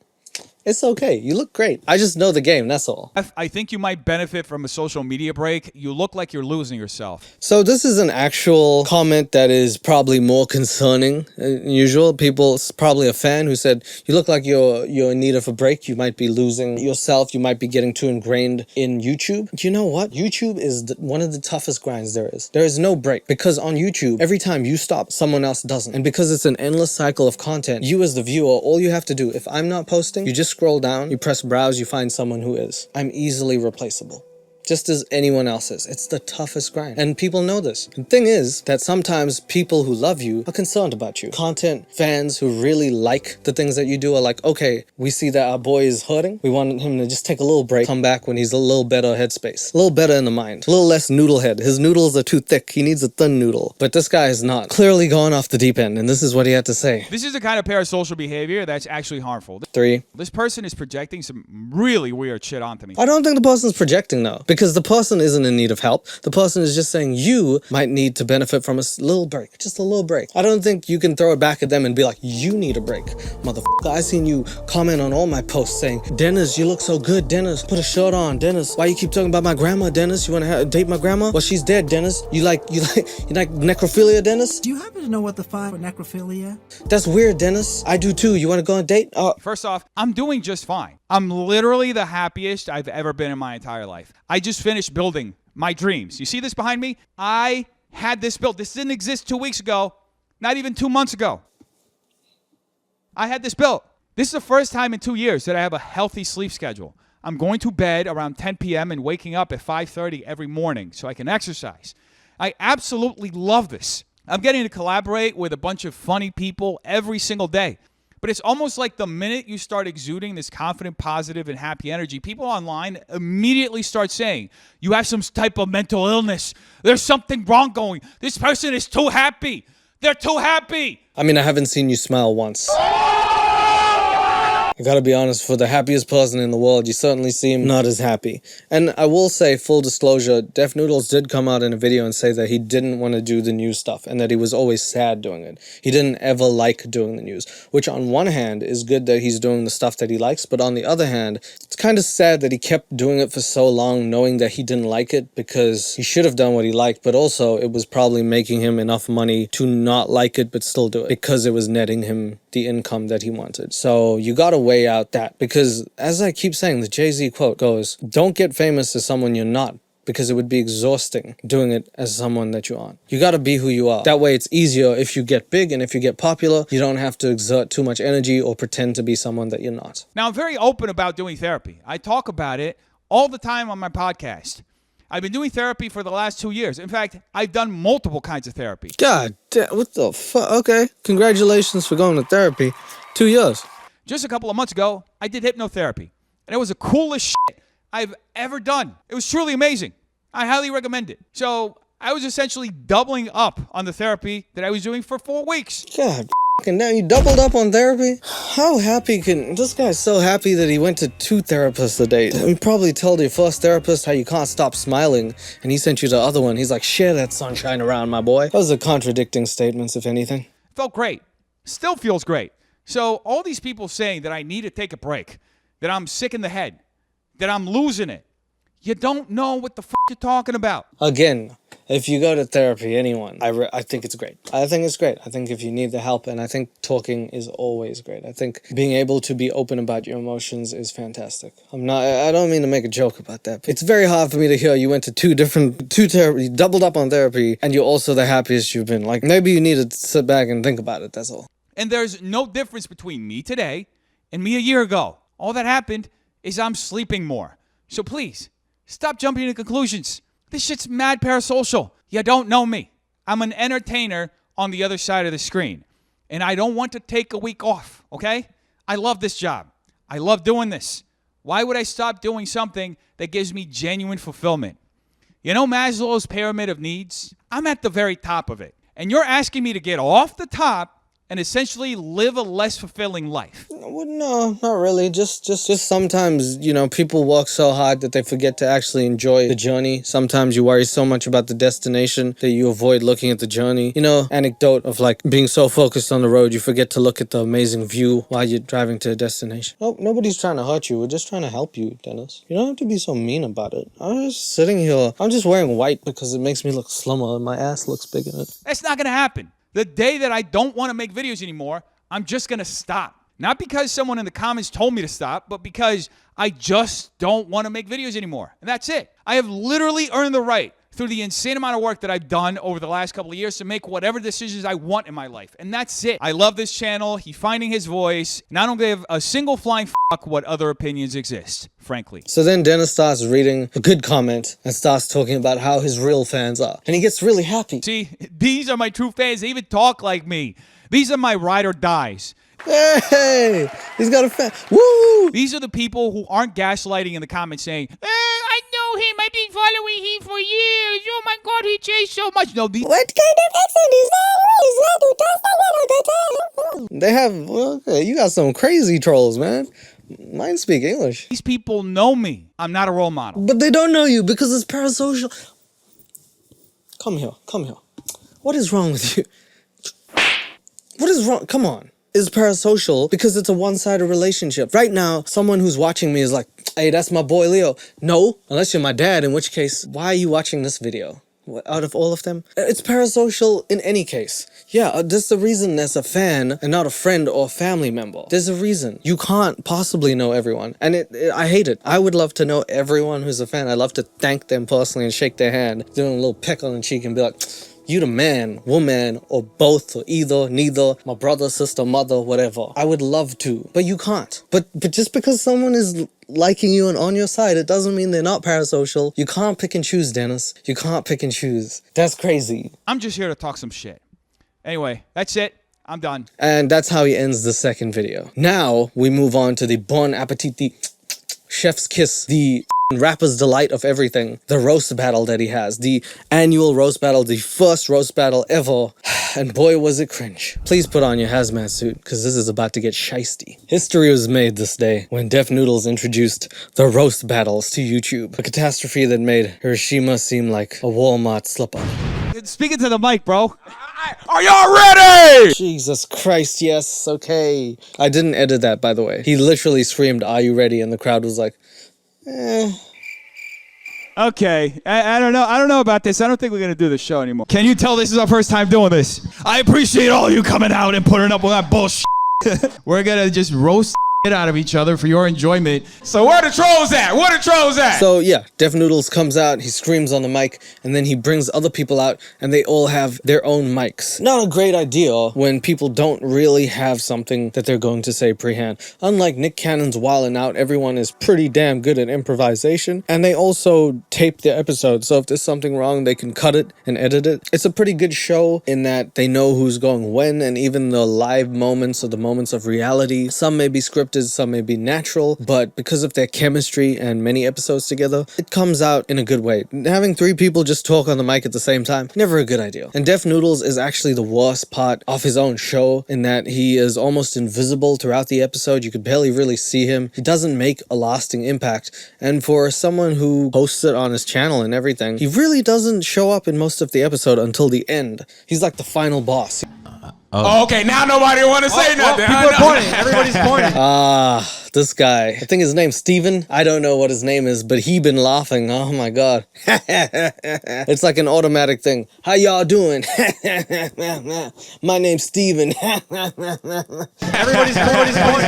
It's okay. You look great. I just know the game, that's all. I think you might benefit from a social media break. You look like you're losing yourself. So this is an actual comment that is probably more concerning than usual. It's probably a fan who said, you look like you're in need of a break. You might be losing yourself. You might be getting too ingrained in YouTube. You know what? YouTube is one of the toughest grinds there is. There is no break because on YouTube, every time you stop, someone else doesn't. And because it's an endless cycle of content, you as the viewer, all you have to do, if I'm not posting, you just scroll down, you press browse, you find someone who is. I'm easily replaceable. Just as anyone else is. It's the toughest grind. And people know this. The thing is that sometimes people who love you are concerned about you. Content fans who really like the things that you do are like, okay, we see that our boy is hurting. We want him to just take a little break, come back when he's a little better headspace. A little better in the mind. A little less noodle head. His noodles are too thick. He needs a thin noodle. But this guy is not. Clearly gone off the deep end. And this is what he had to say. This is the kind of parasocial behavior that's actually harmful. 3. This person is projecting some really weird shit onto me. I don't think the person's projecting though. Because the person isn't in need of help. The person is just saying you might need to benefit from a little break. Just a little break. I don't think you can throw it back at them and be like, you need a break. Motherfucker, I seen you comment on all my posts saying, Dennis, you look so good. Dennis, put a shirt on. Dennis, why you keep talking about my grandma, Dennis? You want to date my grandma? Well, she's dead, Dennis. You like necrophilia, Dennis? Do you happen to know what the fine for necrophilia? That's weird, Dennis. I do too. You want to go on a date? First off, I'm doing just fine. I'm literally the happiest I've ever been in my entire life. I just finished building my dreams. You see this behind me? I had this built. This didn't exist 2 weeks ago, not even 2 months ago. I had this built. This is the first time in 2 years that I have a healthy sleep schedule. I'm going to bed around 10 p.m. and waking up at 5:30 every morning so I can exercise. I absolutely love this. I'm getting to collaborate with a bunch of funny people every single day. But it's almost like the minute you start exuding this confident, positive, and happy energy, people online immediately start saying, you have some type of mental illness. There's something wrong going. This person is too happy. They're too happy. I mean, I haven't seen you smile once. I gotta be honest, for the happiest person in the world, you certainly seem not as happy. And I will say, full disclosure, Def Noodles did come out in a video and say that he didn't want to do the news stuff and that he was always sad doing it. He didn't ever like doing the news, which on one hand is good that he's doing the stuff that he likes, but on the other hand, it's kind of sad that he kept doing it for so long knowing that he didn't like it because he should have done what he liked, but also it was probably making him enough money to not like it but still do it because it was netting him the income that he wanted. So you gotta weigh out that, because as I keep saying, the Jay-Z quote goes, don't get famous as someone you're not, because it would be exhausting doing it as someone that you aren't. You gotta be who you are. That way it's easier if you get big and if you get popular, you don't have to exert too much energy or pretend to be someone that you're not. Now, I'm very open about doing therapy. I talk about it all the time on my podcast. I've been doing therapy for the last 2 years. In fact, I've done multiple kinds of therapy. God damn, what the fuck? Okay, congratulations for going to therapy. 2 years. Just a couple of months ago, I did hypnotherapy. And it was the coolest shit I've ever done. It was truly amazing. I highly recommend it. So I was essentially doubling up on the therapy that I was doing for 4 weeks. God and now you doubled up on therapy? How happy can... This guy's so happy that he went to 2 therapists a day. He probably told your first therapist how you can't stop smiling, and he sent you to the other one. He's like, share that sunshine around, my boy. Those are contradicting statements, if anything. Felt great. Still feels great. So all these people saying that I need to take a break, that I'm sick in the head, that I'm losing it, you don't know what the you're talking about. Again, if you go to therapy, anyone, I think it's great. I think it's great. I think if you need the help, and I think talking is always great. I think being able to be open about your emotions is fantastic. I don't mean to make a joke about that, but it's very hard for me to hear you went to two therapy, you doubled up on therapy, and you're also the happiest you've been. Like, maybe you need to sit back and think about it, that's all. And there's no difference between me today and me a year ago. All that happened is I'm sleeping more. So please, stop jumping to conclusions. This shit's mad parasocial. You don't know me. I'm an entertainer on the other side of the screen. And I don't want to take a week off, okay? I love this job. I love doing this. Why would I stop doing something that gives me genuine fulfillment? You know Maslow's pyramid of needs? I'm at the very top of it. And you're asking me to get off the top and essentially live a less fulfilling life. Well, no, not really. Just sometimes, you know, people walk so hard that they forget to actually enjoy the journey. Sometimes you worry so much about the destination that you avoid looking at the journey. You know, anecdote of like being so focused on the road, you forget to look at the amazing view while you're driving to a destination. Oh, nobody's trying to hurt you. We're just trying to help you, Dennis. You don't have to be so mean about it. I'm just sitting here. I'm just wearing white because it makes me look slimmer and my ass looks big in it. That's not going to happen. The day that I don't want to make videos anymore, I'm just going to stop. Not because someone in the comments told me to stop, but because I just don't want to make videos anymore. And that's it. I have literally earned the right through the insane amount of work that I've done over the last couple of years to make whatever decisions I want in my life. And that's it. I love this channel. He's finding his voice. And I don't give a single flying fuck what other opinions exist, frankly. So then Dennis starts reading a good comment and starts talking about how his real fans are. And he gets really happy. See, these are my true fans. They even talk like me. These are my ride or dies. Hey, he's got a fan. Woo! These are the people who aren't gaslighting in the comments saying, I know him. I've been following him for years. Oh my God, he changed so much. No, these. What kind of accent is that? They have, well, okay, you got some crazy trolls, man. Mine speak English. These people know me. I'm not a role model. But they don't know you because it's parasocial. Come here, come here. What is wrong with you? What is wrong? Come on. Is parasocial because it's a one-sided relationship. Right now, someone who's watching me is like, hey, that's my boy Leo. No, unless you're my dad, in which case, why are you watching this video? What, out of all of them? It's parasocial in any case. Yeah, there's the reason there's a fan and not a friend or family member. There's a reason. You can't possibly know everyone. And I hate it. I would love to know everyone who's a fan. I'd love to thank them personally and shake their hand, doing a little peck on the cheek and be like, you the man, woman, or both, or either, neither, my brother, sister, mother, whatever. I would love to, but you can't. But just because someone is liking you and on your side, it doesn't mean they're not parasocial. You can't pick and choose, Dennis. You can't pick and choose. That's crazy. I'm just here to talk some shit. Anyway, that's it. I'm done. And that's how he ends the second video. Now, we move on to the bon appetit, the chef's kiss, the rapper's delight of everything, the roast battle that he has, the annual roast battle, the first roast battle ever, and boy was it cringe. Please put on your hazmat suit, because this is about to get shiesty. History was made this day when Def Noodles introduced the roast battles to YouTube, a catastrophe that made Hiroshima seem like a Walmart slip-up. Speaking to the mic, bro. Are y'all ready? Jesus Christ, yes, okay. I didn't edit that, by the way. He literally screamed, "Are you ready?" and the crowd was like, Okay, I don't know. I don't know about this. I don't think we're going to do the show anymore. Can you tell this is our first time doing this? I appreciate all you coming out and putting up with that bullshit. We're going to just roast out of each other for your enjoyment. So where the trolls at? Where the trolls at? So yeah, Def Noodles comes out, he screams on the mic, and then he brings other people out, and they all have their own mics. Not a great idea when people don't really have something that they're going to say pre-hand. Unlike Nick Cannon's Wildin' Out, everyone is pretty damn good at improvisation, and they also tape their episodes, so if there's something wrong, they can cut it and edit it. It's a pretty good show in that they know who's going when, and even the live moments or the moments of reality, some may be scripted, some may be natural, but because of their chemistry and many episodes together, it comes out in a good way. Having three people just talk on the mic at the same time, never a good idea. And Def Noodles is actually the worst part of his own show in that he is almost invisible throughout the episode. You could barely really see him. He doesn't make a lasting impact. And for someone who hosts it on his channel and everything, he really doesn't show up in most of the episode until the end. He's like the final boss. Oh, okay, now nobody want to say nothing. People are pointing. Everybody's pointing. This guy. I think his name's Steven. I don't know what his name is, but he been laughing. Oh my god. It's like an automatic thing. How y'all doing? My name's Steven. Everybody's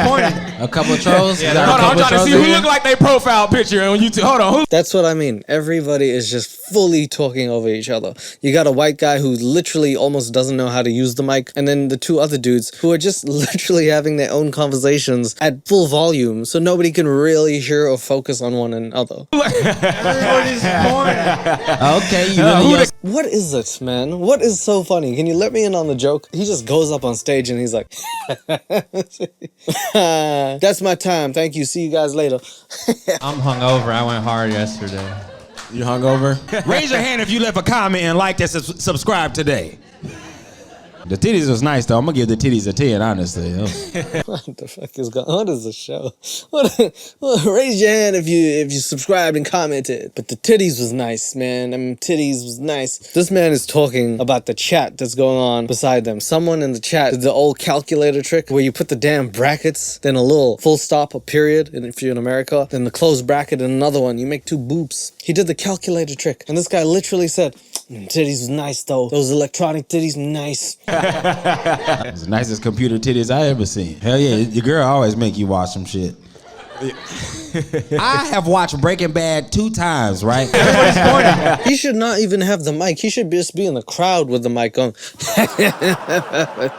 pointing. A couple of trolls. Yeah, hold on, I'm trying to see who look like they profile picture on YouTube. Hold on. That's what I mean. Everybody is just fully talking over each other. You got a white guy who literally almost doesn't know how to use the mic, and then the two other dudes who are just literally having their own conversations at full volume, so nobody can really hear or focus on one another. Everybody's pointing. Okay, What is it, man? What is so funny? Can you let me in on the joke? He just goes up on stage and he's like, that's my time. Thank you. See you guys later. I'm hungover. I went hard yesterday. You hungover? Raise your hand if you left a comment and like and subscribe today. The titties was nice though. I'm gonna give the titties a 10, honestly. What the fuck is going on? What is the show? Raise your hand if you subscribed and commented. But the titties was nice, man. I mean, titties was nice. This man is talking about the chat that's going on beside them. Someone in the chat did the old calculator trick where you put the damn brackets, then a little full stop, a period, and if you're in America, then the closed bracket and another one. You make 2 boops. He did the calculator trick. And this guy literally said, titties was nice though. Those electronic titties, nice. It's the nicest computer titties I ever seen. Hell yeah, your girl always make you watch some shit. I have watched Breaking Bad 2 times, right? He should not even have the mic. He should just be in the crowd with the mic on.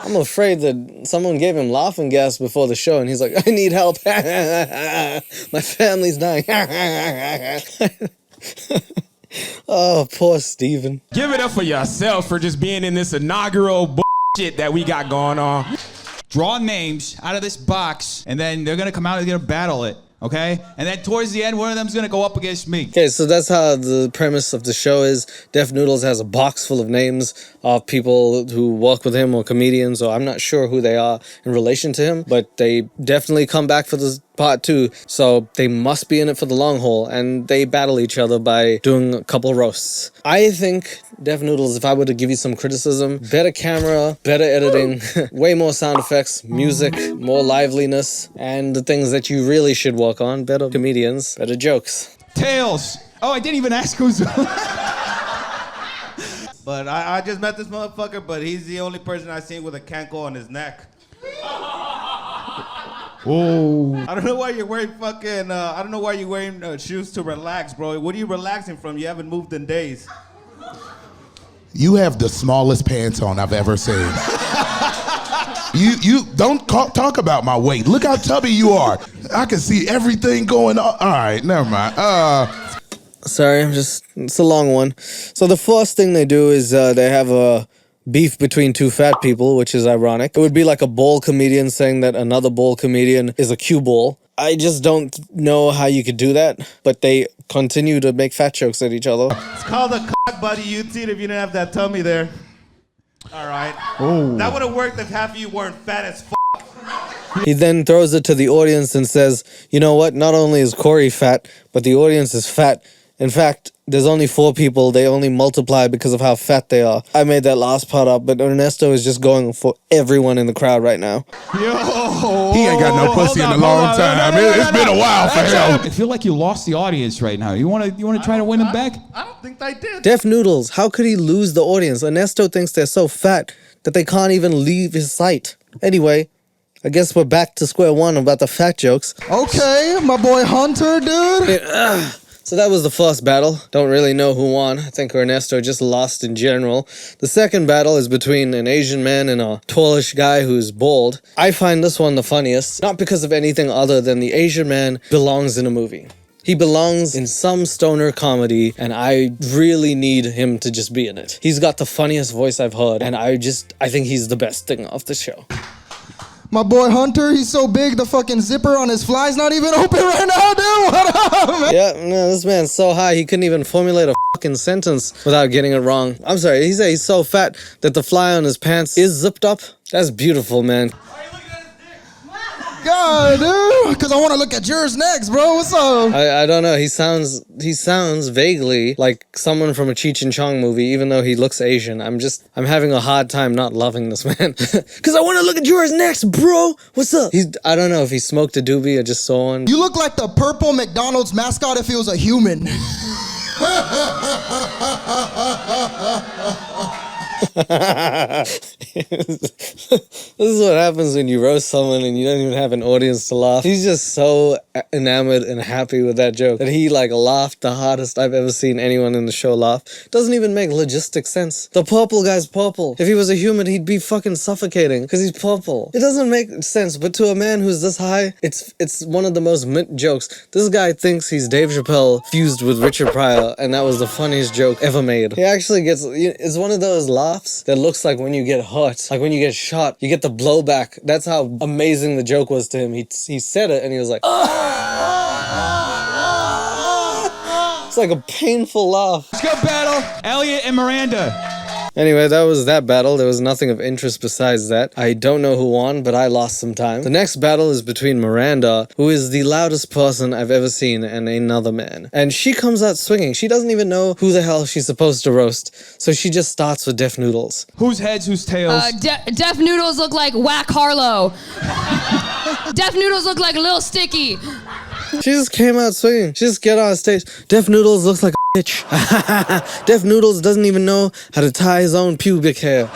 I'm afraid that someone gave him laughing gas before the show and he's like, I need help. My family's dying. Oh, poor Steven. Give it up for yourself for just being in this inaugural bullshit that we got going on. Draw names out of this box, and then they're gonna come out and they're gonna battle it, okay? And then towards the end, one of them's gonna go up against me. Okay, so that's how the premise of the show is. Def Noodles has a box full of names of people who work with him or comedians, or I'm not sure who they are in relation to him, but they definitely come back for this part 2, so they must be in it for the long haul, and they battle each other by doing a couple roasts. I think, Def Noodles, if I were to give you some criticism, better camera, better editing, way more sound effects, music, more liveliness, and the things that you really should work on, better comedians, better jokes. Tails. Oh, I didn't even ask who's... But I just met this motherfucker, but he's the only person I've seen with a cankle on his neck. Oh. I don't know why you're wearing fucking, I don't know why you're wearing shoes to relax, bro. What are you relaxing from? You haven't moved in days. You have the smallest pants on I've ever seen. You don't talk about my weight. Look how tubby you are. I can see everything going on. All right, never mind. Sorry, it's a long one. So the first thing they do is they have a beef between 2 fat people, which is ironic. It would be like a bald comedian saying that another bald comedian is a cue ball. I just don't know how you could do that, but they continue to make fat jokes at each other. It's called a cock buddy. You'd see it if you didn't have that tummy there. All right. Oh. That would have worked if half of you weren't fat as f***. He then throws it to the audience and says, you know what? Not only is Corey fat, but the audience is fat. In fact, there's only 4 people. They only multiply because of how fat they are. I made that last part up, but Ernesto is just going for everyone in the crowd right now. Yo, He ain't got no pussy in a long time. It's been a while for him. I feel like you lost the audience right now. You wanna try to win them back? I don't think I did. Def Noodles, how could he lose the audience? Ernesto thinks they're so fat that they can't even leave his sight. Anyway, I guess we're back to square one about the fat jokes. Okay, my boy Hunter, dude. So that was the first battle. Don't really know who won. I think Ernesto just lost in general. The second battle is between an Asian man and a tallish guy who's bald. I find this one the funniest, not because of anything other than the Asian man belongs in a movie. He belongs in some stoner comedy, and I really need him to just be in it. He's got the funniest voice I've heard, and I think he's the best thing of the show. My boy Hunter, he's so big the fucking zipper on his fly's not even open right now, dude. What up, man? Yeah, no, this man's so high he couldn't even formulate a fucking sentence without getting it wrong. I'm sorry, he said he's so fat that the fly on his pants is zipped up. That's beautiful, man. God, dude, because I want to look at yours next, bro. What's up? I don't know. He sounds vaguely like someone from a Cheech and Chong movie, even though he looks Asian. I'm having a hard time not loving this man. Because I want to look at yours next, bro. What's up? I don't know if he smoked a doobie or just saw one. You look like the purple McDonald's mascot if he was a human. This is what happens when you roast someone and you don't even have an audience to laugh. He's just so enamored and happy with that joke that he laughed the hardest I've ever seen anyone in the show laugh. Doesn't even make logistic sense. The purple guy's purple. If he was a human, he'd be fucking suffocating because he's purple. It doesn't make sense, but to a man who's this high, it's one of the most mint jokes. This guy thinks he's Dave Chappelle fused with Richard Pryor, and that was the funniest joke ever made. He actually it's one of those laughs that looks like when you get hurt, like when you get shot, you get the blowback. That's how amazing the joke was to him. He said it and he was like, it's like a painful laugh. Let's go battle Elliot and Miranda. Anyway, that was that battle. There was nothing of interest besides that. I don't know who won, but I lost some time. The next battle is between Miranda, who is the loudest person I've ever seen, and another man. And she comes out swinging. She doesn't even know who the hell she's supposed to roast, so she just starts with Deaf Noodles. Whose heads, whose tails? Deaf Noodles look like Whack Harlow. Deaf Noodles look like Lil Sticky. She just came out swinging. She just get on stage. Deaf Noodles looks like a bitch. Deaf Noodles doesn't even know how to tie his own pubic hair.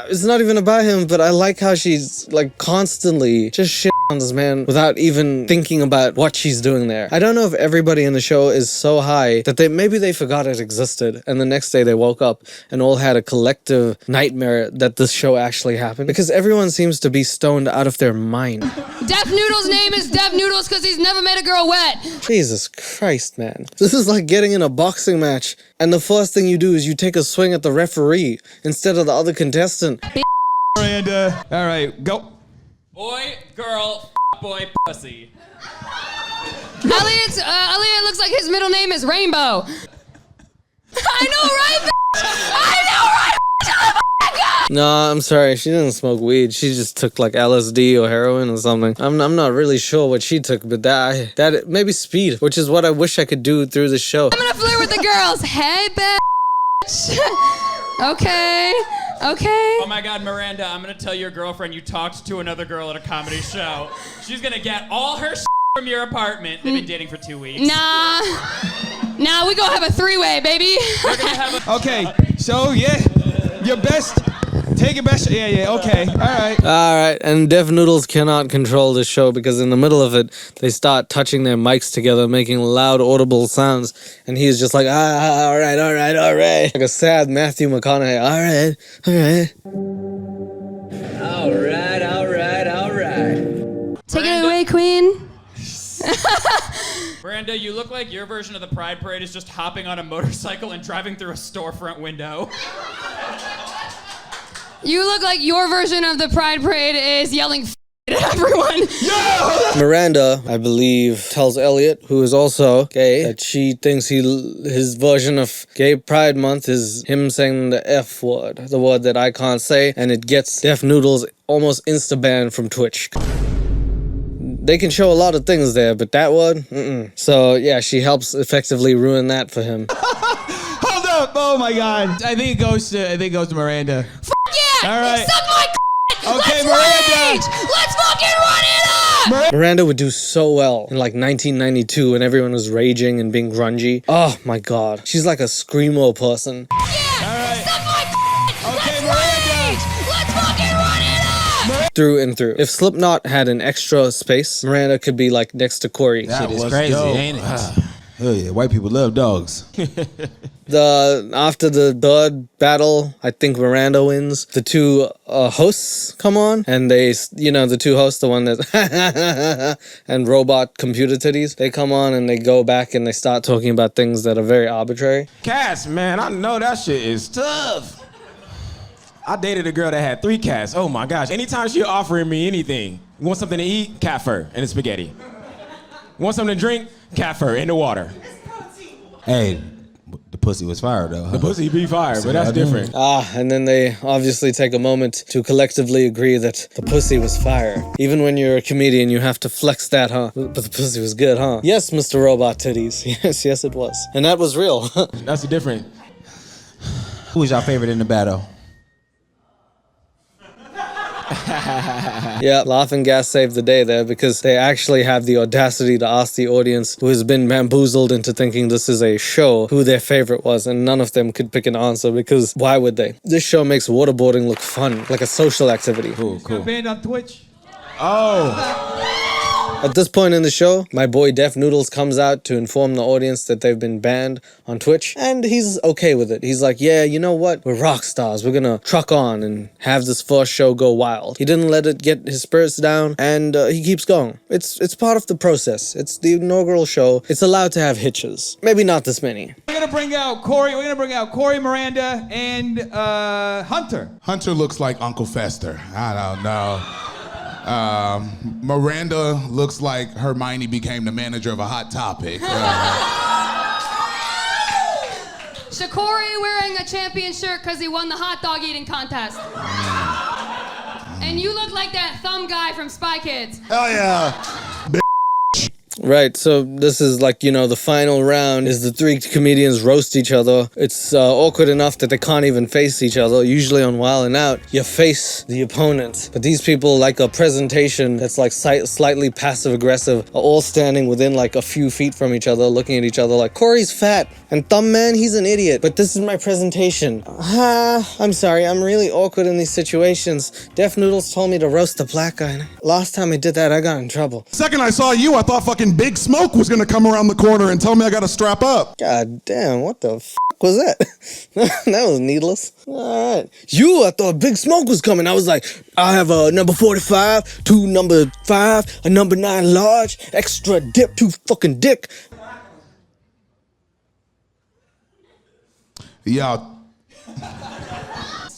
It's not even about him, but I like how she's like constantly just shit on this man without even thinking about what she's doing there. I don't know if everybody in the show is so high that maybe they forgot it existed, and the next day they woke up and all had a collective nightmare that this show actually happened, because everyone seems to be stoned out of their mind. Deaf Noodles' name is Deaf Noodles because he's never made a girl wet. Jesus Christ, man. This is like getting in a boxing match, and the first thing you do is you take a swing at the referee instead of the other contestant. Miranda. All right, go. Boy, girl, boy, pussy. Elliot looks like his middle name is Rainbow. I know, right? I know, right? No, I'm sorry. She didn't smoke weed. She just took like LSD or heroin or something. I'm not really sure what she took, but that maybe speed, which is what I wish I could do through the show. I'm gonna flirt with the girls. Hey, bitch. Okay. Oh my God, Miranda, I'm gonna tell your girlfriend you talked to another girl at a comedy show. She's gonna get all her from your apartment. They've been dating for 2 weeks. Nah, we gonna have a three-way, baby. We're gonna have a... Okay, so yeah, your best. Take your best. Yeah, okay. All right, and Deaf Noodles cannot control this show because in the middle of it, they start touching their mics together, making loud, audible sounds, and he's just like, all right. Like a sad Matthew McConaughey, all right. All right. Take it away, Queen. Miranda, you look like your version of the Pride Parade is just hopping on a motorcycle and driving through a storefront window. You look like your version of the Pride Parade is yelling at everyone. No! Miranda, I believe, tells Elliot, who is also gay, that she thinks his version of Gay Pride Month is him saying the F word, the word that I can't say, and it gets Deaf Noodles almost insta-banned from Twitch. They can show a lot of things there, but that word, So yeah, she helps effectively ruin that for him. Hold up! Oh my God! I think it goes to Miranda. Yeah! All right. Suck my Okay, Let's Miranda. rage! Let's fucking run it up! Miranda would do so well in like 1992 when everyone was raging and being grungy. Oh my God. She's like a screamo person. Yeah! All right. Suck my Okay, Let's Miranda. rage! Let's fucking run it up! Through and through. If Slipknot had an extra space, Miranda could be like next to Corey. That was crazy, ain't it? Hell yeah, white people love dogs. After the third battle, I think Miranda wins. The two hosts come on, and the two hosts, the one that and robot computer titties, they come on and they go back and they start talking about things that are very arbitrary. Cats, man, I know that shit is tough. I dated a girl that had 3 cats. Oh my gosh. Anytime she offering me anything, you want something to eat? Cat fur and a spaghetti. Want something to drink? Cat fur in the water. Hey, the pussy was fire though. Huh? The pussy be fire, but that's different. And then they obviously take a moment to collectively agree that the pussy was fire. Even when you're a comedian, you have to flex that, huh? But the pussy was good, huh? Yes, Mr. Robot Titties. Yes, it was. And that was real. That's the difference. Who was your favorite in the battle? Yeah, Laughing Gas saved the day there because they actually have the audacity to ask the audience who has been bamboozled into thinking this is a show who their favorite was, and none of them could pick an answer because why would they? This show makes waterboarding look fun, like a social activity. Cool. Banned on Twitch. Oh. At this point in the show, my boy Deaf Noodles comes out to inform the audience that they've been banned on Twitch, and he's okay with it. He's like, yeah, you know what? We're rock stars. We're gonna truck on and have this first show go wild. He didn't let it get his spirits down, and he keeps going. It's part of the process. It's the inaugural show. It's allowed to have hitches. Maybe not this many. We're gonna bring out Corey, Miranda, and Hunter. Hunter looks like Uncle Fester. I don't know. Miranda looks like Hermione became the manager of a Hot Topic. Shakori wearing a champion shirt because he won the hot dog eating contest. And you look like that thumb guy from Spy Kids. Hell yeah. Right, so this is like, you know, the final round is the three comedians roast each other. It's awkward enough that they can't even face each other. Usually on Wild 'N Out, you face the opponent. But these people like a presentation that's like slightly passive-aggressive, are all standing within like a few feet from each other, looking at each other like, Corey's fat, and Thumb Man, he's an idiot. But this is my presentation. I'm sorry, I'm really awkward in these situations. Def Noodles told me to roast the black guy. And last time I did that, I got in trouble. Second I saw you, I thought fucking Big Smoke was gonna come around the corner and tell me I gotta strap up. God damn, what the f was that? That was needless. All right. I thought Big Smoke was coming. I was like, I have a number 45, 2 number 5, a number 9 large, extra dip, 2 fucking dick. Y'all.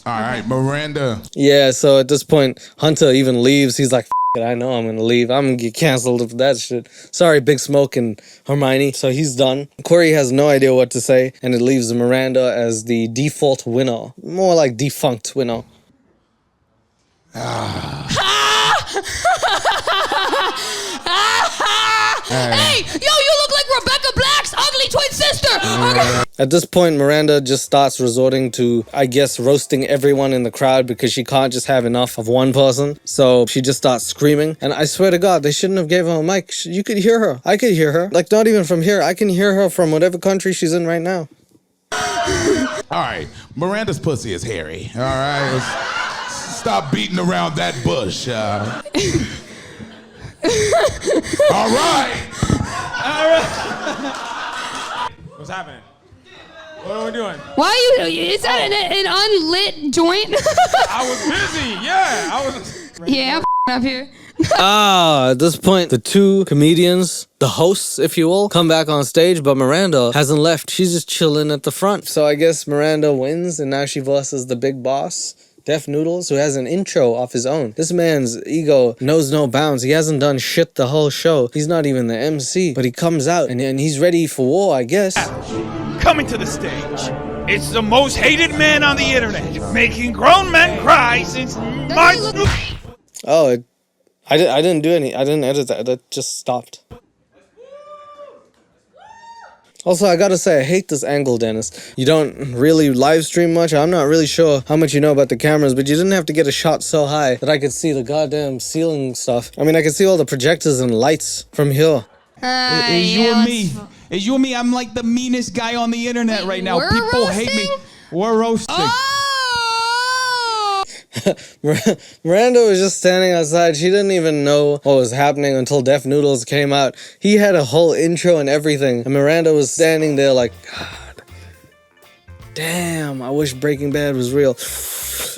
All right, Miranda. Yeah, so at this point, Hunter even leaves. He's like, F it, I know I'm gonna leave. I'm gonna get canceled for that shit. Sorry, Big Smoke and Hermione. So he's done. Corey has no idea what to say, and it leaves Miranda as the default winner. More like defunct winner. Hey, yo, you look like Rebecca Black's ugly twin sister. Okay. At this point, Miranda just starts resorting to, I guess, roasting everyone in the crowd because she can't just have enough of one person. So she just starts screaming. And I swear to God, they shouldn't have gave her a mic. You could hear her. I could hear her. Like, not even from here. I can hear her from whatever country she's in right now. All right, Miranda's pussy is hairy. All right, let's stop beating around that bush. All right. What's happening? What are we doing? Why are you? Is that an unlit joint? I was busy. Yeah, I was. Yeah, I'm up here. At this point, the two comedians, the hosts, if you will, come back on stage, but Miranda hasn't left. She's just chilling at the front. So I guess Miranda wins, and now she versus the big boss, Def Noodles, who has an intro off his own. This man's ego knows no bounds. He hasn't done shit the whole show. He's not even the MC, but he comes out, and he's ready for war, I guess. Coming to the stage, it's the most hated man on the internet, making grown men cry since March. Oh, I didn't do any. I didn't edit that. That just stopped. Also, I gotta say, I hate this angle, Dennis. You don't really live stream much. I'm not really sure how much you know about the cameras, but you didn't have to get a shot so high that I could see the goddamn ceiling stuff. I mean, I could see all the projectors and lights from here. It's you and me. It's you and me. I'm like the meanest guy on the internet right now. We're People roasting? hate me. We're roasting. Oh! Miranda was just standing outside. She didn't even know what was happening until Def Noodles came out. He had a whole intro and everything, and Miranda was standing there like, God damn, I wish Breaking Bad was real.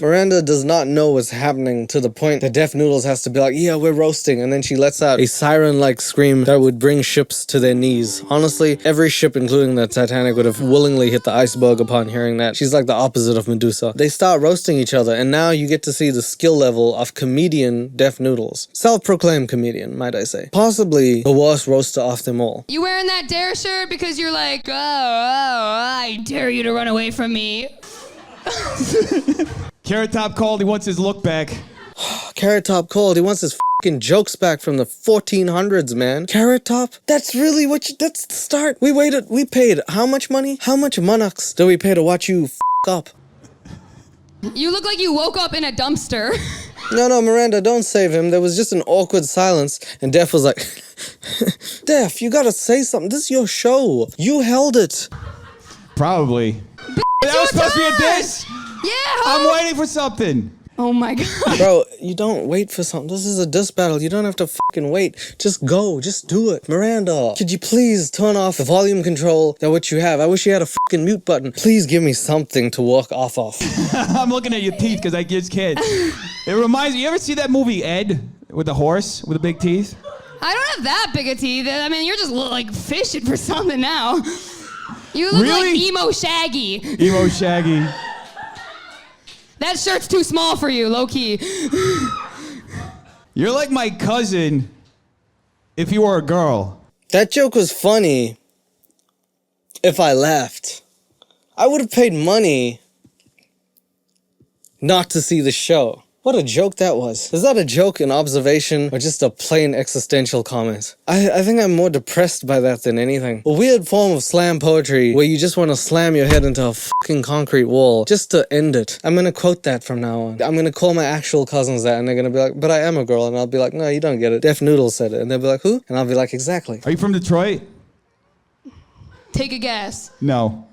Miranda does not know what's happening to the point that Def Noodles has to be like, yeah, we're roasting. And then she lets out a siren-like scream that would bring ships to their knees. Honestly, every ship, including the Titanic, would have willingly hit the iceberg upon hearing that. She's like the opposite of Medusa. They start roasting each other, and now you get to see the skill level of comedian Def Noodles. Self-proclaimed comedian, might I say. Possibly the worst roaster of them all. You wearing that dare shirt because you're like, I dare you to run away from me. Carrot Top called. He wants his look back. Carrot Top called. He wants his fucking jokes back from the 1400s, man. Carrot Top? That's really what you... That's the start. We paid how much money? How much monex did we pay to watch you up? You look like you woke up in a dumpster. No, Miranda, don't save him. There was just an awkward silence, and Def was like, Def, you gotta say something. This is your show. You held it. Probably. That was supposed to be a diss. Yeah, I'm waiting for something. Oh my God. Bro, you don't wait for something. This is a diss battle. You don't have to fucking wait. Just go. Just do it. Miranda, could you please turn off the volume control that what you have? I wish you had a fucking mute button. Please give me something to walk off of. I'm looking at your teeth because I just can't. It reminds me, you ever see that movie Ed with the horse with the big teeth? I don't have that big of teeth. I mean, you're just like fishing for something now. You look like emo Shaggy. Emo Shaggy. That shirt's too small for you, low key. You're like my cousin if you were a girl. That joke was funny if I laughed. I would have paid money not to see the show. What a joke that was. Is that a joke, an observation, or just a plain existential comment? I think I'm more depressed by that than anything. A weird form of slam poetry where you just want to slam your head into a fucking concrete wall just to end it. I'm gonna quote that from now on. I'm gonna call my actual cousins that and they're gonna be like, but I am a girl. And I'll be like, no, you don't get it. Def Noodles said it. And they'll be like, who? And I'll be like, exactly. Are you from Detroit? Take a guess. No.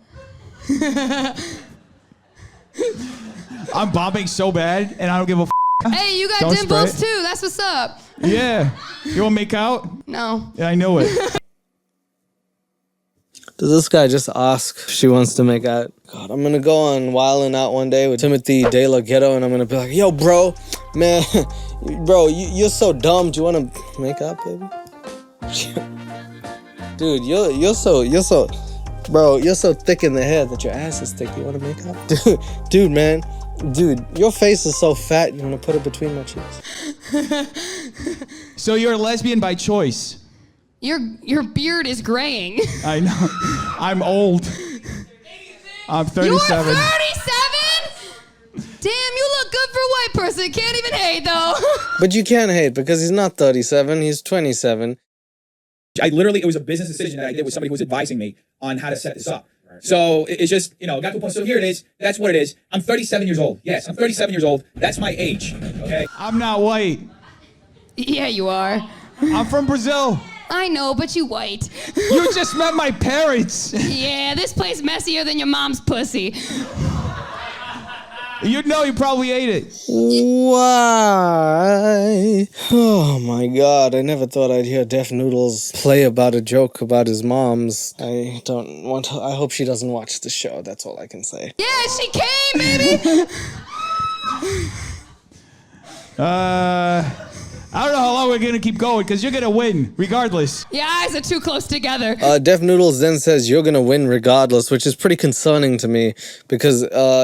I'm bombing so bad, and I don't give a f. Hey, you got Don't dimples spray too. That's what's up. Yeah. You want to make out? No. Yeah, I knew it. Does this guy just ask if she wants to make out? God, I'm gonna go on Wildin' Out one day with Timothy De La Ghetto, and I'm gonna be like, yo, bro, man, bro, you're so dumb. Do you want to make out, baby? Dude, you're so, bro, you're so thick in the head that your ass is thick. You want to make out? Dude, man. Dude, your face is so fat, you want to put it between my cheeks. So you're a lesbian by choice. Your beard is graying. I know. I'm old. I'm 37. You are 37? Damn, you look good for a white person. Can't even hate, though. But you can't hate because he's not 37, he's 27. It was a business decision that I did with somebody who was advising me on how to set this up. So it's just, got to a point. So here it is. That's what it is. I'm 37 years old. Yes, I'm 37 years old. That's my age. Okay. I'm not white. Yeah, you are. I'm from Brazil. I know, but you white. You just met my parents. Yeah, this place messier than your mom's pussy. You know you probably ate it. Why? Oh my god, I never thought I'd hear Def Noodles play about a joke about his mom's. I hope she doesn't watch the show, that's all I can say. Yeah, she came, baby! I don't know how long we're gonna keep going, because you're gonna win, regardless. Your eyes are too close together. Def Noodles then says you're gonna win regardless, which is pretty concerning to me because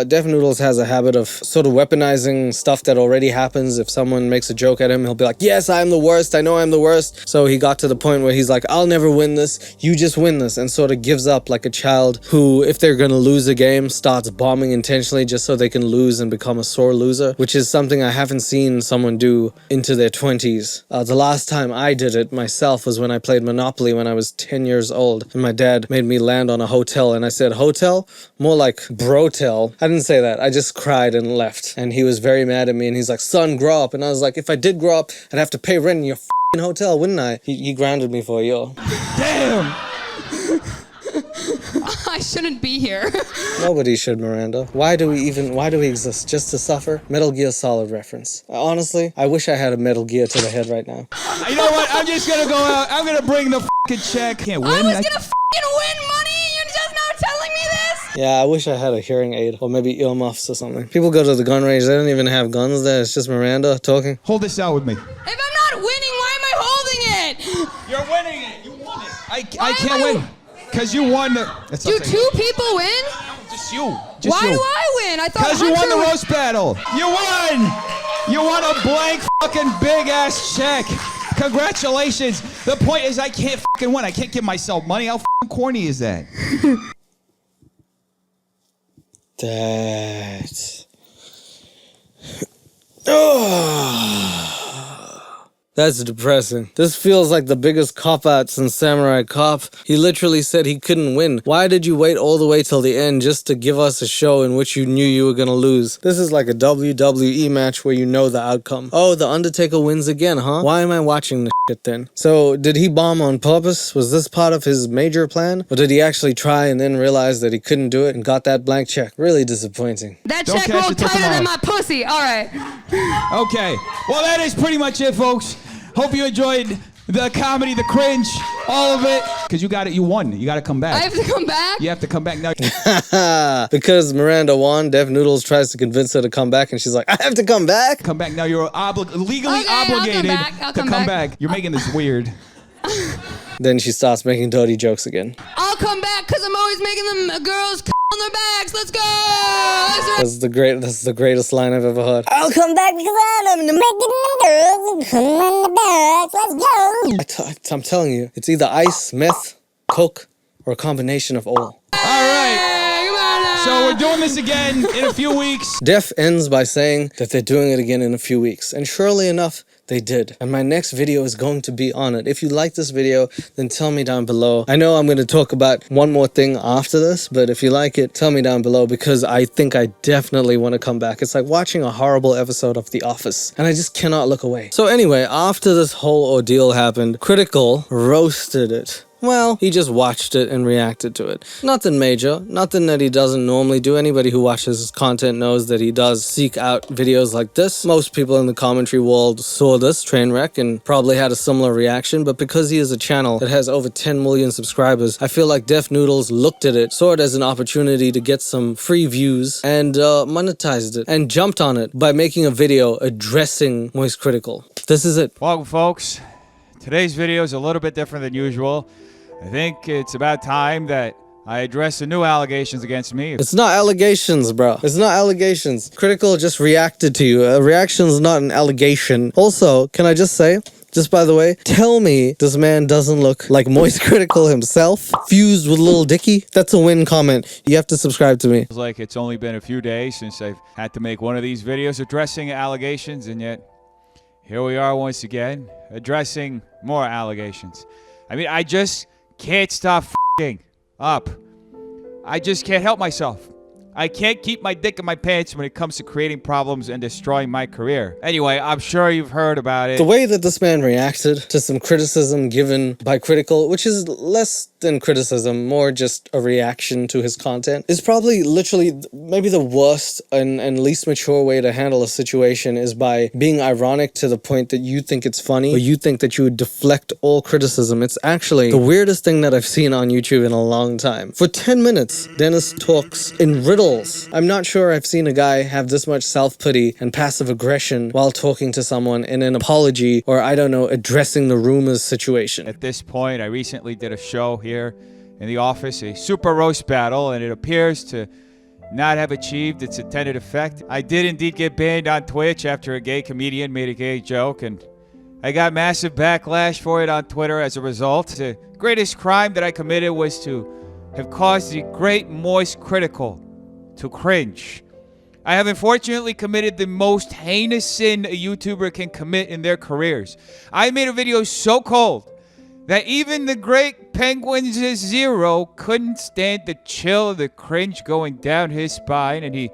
Def Noodles has a habit of sort of weaponizing stuff that already happens. If someone makes a joke at him, he'll be like, yes, I'm the worst, I know I'm the worst. So he got to the point where he's like, I'll never win this, you just win this, and sort of gives up like a child who, if they're gonna lose a game, starts bombing intentionally just so they can lose and become a sore loser, which is something I haven't seen someone do into their 20s. The last time I did it myself was when I played Monopoly when I was 10 years old, and my dad made me land on a hotel, and I said, hotel? More like brotel. I didn't say that, I just cried and left, and he was very mad at me, and he's like, son, grow up. And I was like, if I did grow up, I'd have to pay rent in your f***ing hotel, wouldn't I? He grounded me for a year. Damn! I shouldn't be here. Nobody should, Miranda. Why do we exist? Just to suffer? Metal Gear Solid reference. Honestly, I wish I had a Metal Gear to the head right now. You know what? I'm just gonna go out. I'm gonna bring the fucking check. Can't win. I was gonna fucking win money. You're just now telling me this? Yeah, I wish I had a hearing aid or maybe earmuffs or something. People go to the gun range. They don't even have guns there. It's just Miranda talking. Hold this out with me. If I'm not winning, why am I holding it? You're winning it. You won it. I can't win. Because you won the... Do two people win? Just you. Why do I win? I thought because you won the roast battle. You won. You won a blank fucking big ass check. Congratulations. The point is I can't fucking win. I can't give myself money. How fucking corny is that? That's depressing. This feels like the biggest cop-out since Samurai Cop. He literally said he couldn't win. Why did you wait all the way till the end just to give us a show in which you knew you were gonna lose? This is like a WWE match where you know the outcome. Oh, The Undertaker wins again, huh? Why am I watching this shit then? So, did he bomb on purpose? Was this part of his major plan? Or did he actually try and then realize that he couldn't do it and got that blank check? Really disappointing. That check rolled tighter than my pussy. All right. Okay. Well, that is pretty much it, folks. Hope you enjoyed the comedy, the cringe, all of it. Because you got it, you won. You got to come back. I have to come back? You have to come back now. Because Miranda won, Def Noodles tries to convince her to come back, and she's like, I have to come back? Come back now. You're legally obligated I'll to come back. You're making this weird. Then she starts making dirty jokes again. I'll come back because I'm always making them girls on their backs. Let's go. That's the greatest line I've ever heard. I'll come back because I'm making girls and come on the backs. Let's go. I'm telling you, it's either ice, meth, coke, or a combination of all. All right. So we're doing this again in a few weeks. Def ends by saying that they're doing it again in a few weeks. And surely enough, they did. And my next video is going to be on it. If you like this video, then tell me down below. I know I'm going to talk about one more thing after this, but if you like it, tell me down below because I think I definitely want to come back. It's like watching a horrible episode of The Office, and I just cannot look away. So anyway, after this whole ordeal happened, Critical roasted it. Well, he just watched it and reacted to it. Nothing major, nothing that he doesn't normally do. Anybody who watches his content knows that he does seek out videos like this. Most people in the commentary world saw this train wreck and probably had a similar reaction, but because he is a channel that has over 10 million subscribers, I feel like Def Noodles looked at it, saw it as an opportunity to get some free views, and monetized it, and jumped on it by making a video addressing Moist Critical. This is it. Welcome, folks. Today's video is a little bit different than usual. I think it's about time that I address the new allegations against me. It's not allegations, bro. It's not allegations. Critical just reacted to you. A reaction is not an allegation. Also, can I just say, just by the way, tell me this man doesn't look like Moist Critical himself, fused with Lil Dicky? That's a win comment. You have to subscribe to me. It's like it's only been a few days since I've had to make one of these videos addressing allegations, and yet here we are once again addressing more allegations. I mean, I just can't stop f***ing up. I just can't help myself. I can't keep my dick in my pants when it comes to creating problems and destroying my career. Anyway, I'm sure you've heard about it. The way that this man reacted to some criticism given by Critical, which is less than criticism, more just a reaction to his content, is probably literally maybe the worst and least mature way to handle a situation is by being ironic to the point that you think it's funny or you think that you would deflect all criticism. It's actually the weirdest thing that I've seen on YouTube in a long time. For 10 minutes, Dennis talks in riddles. I'm not sure I've seen a guy have this much self-pity and passive aggression while talking to someone in an apology or, I don't know, addressing the rumors situation. At this point, I recently did a show here in the office, a super roast battle, and it appears to not have achieved its intended effect. I did indeed get banned on Twitch after a gay comedian made a gay joke, and I got massive backlash for it on Twitter as a result. The greatest crime that I committed was to have caused the great Moist Critical to cringe. I have unfortunately committed the most heinous sin a YouTuber can commit in their careers. I made a video so cold that even the great Penguins Zero couldn't stand the chill of the cringe going down his spine, and he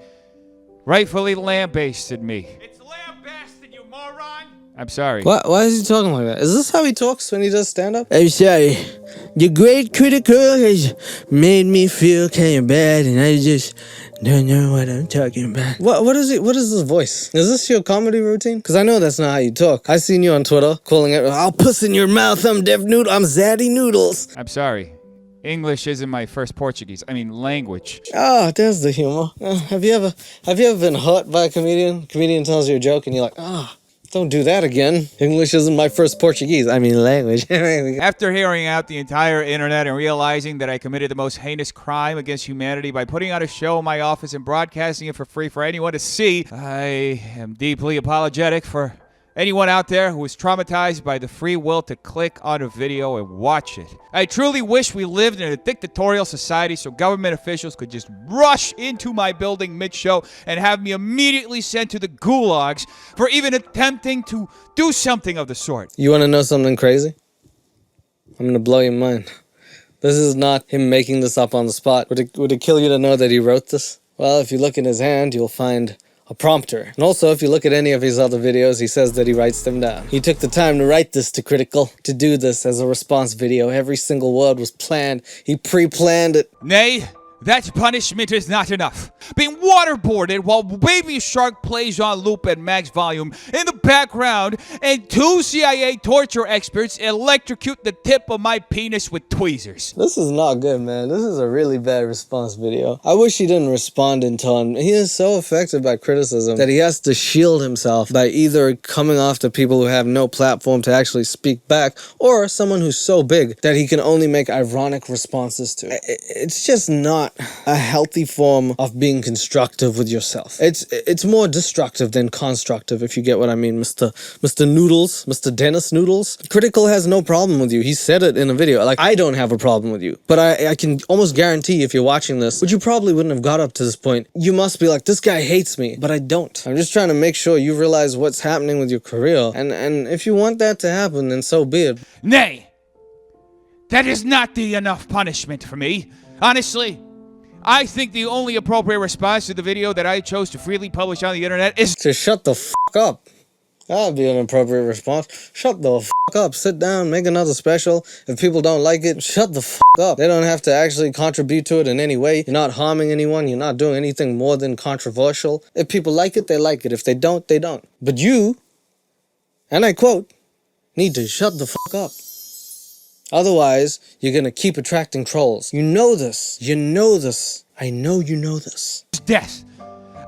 rightfully lambasted me. It's lambasted, you moron! I'm sorry. Why is he talking like that? Is this how he talks when he does stand-up? I'm sorry. The great Critical has made me feel kind of bad, and I just don't know what I'm talking about. What is it? What is this voice? Is this your comedy routine? Because I know that's not how you talk. I seen you on Twitter calling it, I'll puss in your mouth, I'm Def Noodle, I'm Zaddy Noodles. I'm sorry. English isn't my first Portuguese. I mean, language. Oh, there's the humor. Have you ever been hurt by a comedian? Comedian tells you a joke and you're like, don't do that again. English isn't my first Portuguese. I mean, language. After hearing out the entire internet and realizing that I committed the most heinous crime against humanity by putting on a show in my office and broadcasting it for free for anyone to see, I am deeply apologetic for anyone out there who was traumatized by the free will to click on a video and watch it. I truly wish we lived in a dictatorial society so government officials could just rush into my building mid-show and have me immediately sent to the gulags for even attempting to do something of the sort. You want to know something crazy? I'm going to blow your mind. This is not him making this up on the spot. Would it kill you to know that he wrote this? Well, if you look in his hand, you'll find a prompter. And also, if you look at any of his other videos, he says that he writes them down. He took the time to write this to Critical, to do this as a response video. Every single word was planned. He pre-planned it. Nay, that punishment is not enough. Being waterboarded while Baby Shark plays on loop at max volume in the background and 2 CIA torture experts electrocute the tip of my penis with tweezers. This is not good, man. This is a really bad response video. I wish he didn't respond in tone. He is so affected by criticism that he has to shield himself by either coming after people who have no platform to actually speak back or someone who's so big that he can only make ironic responses to. It's just not a healthy form of being constructive with yourself. It's more destructive than constructive, if you get what I mean. mean, Mr. Noodles, Mr. Dennis Noodles. Critical has no problem with you. He said it in a video. Like, I don't have a problem with you. But I can almost guarantee if you're watching this, which you probably wouldn't have got up to this point, you must be like, this guy hates me. But I don't. I'm just trying to make sure you realize what's happening with your career. And if you want that to happen, then so be it. Nay, that is not the enough punishment for me. Honestly, I think the only appropriate response to the video that I chose to freely publish on the internet is to shut the fuck up. That would be an appropriate response. Shut the fuck up. Sit down, make another special. If people don't like it, shut the fuck up. They don't have to actually contribute to it in any way. You're not harming anyone. You're not doing anything more than controversial. If people like it, they like it. If they don't, they don't. But you, and I quote, need to shut the fuck up. Otherwise, you're gonna keep attracting trolls. You know this. You know this. I know you know this. Death.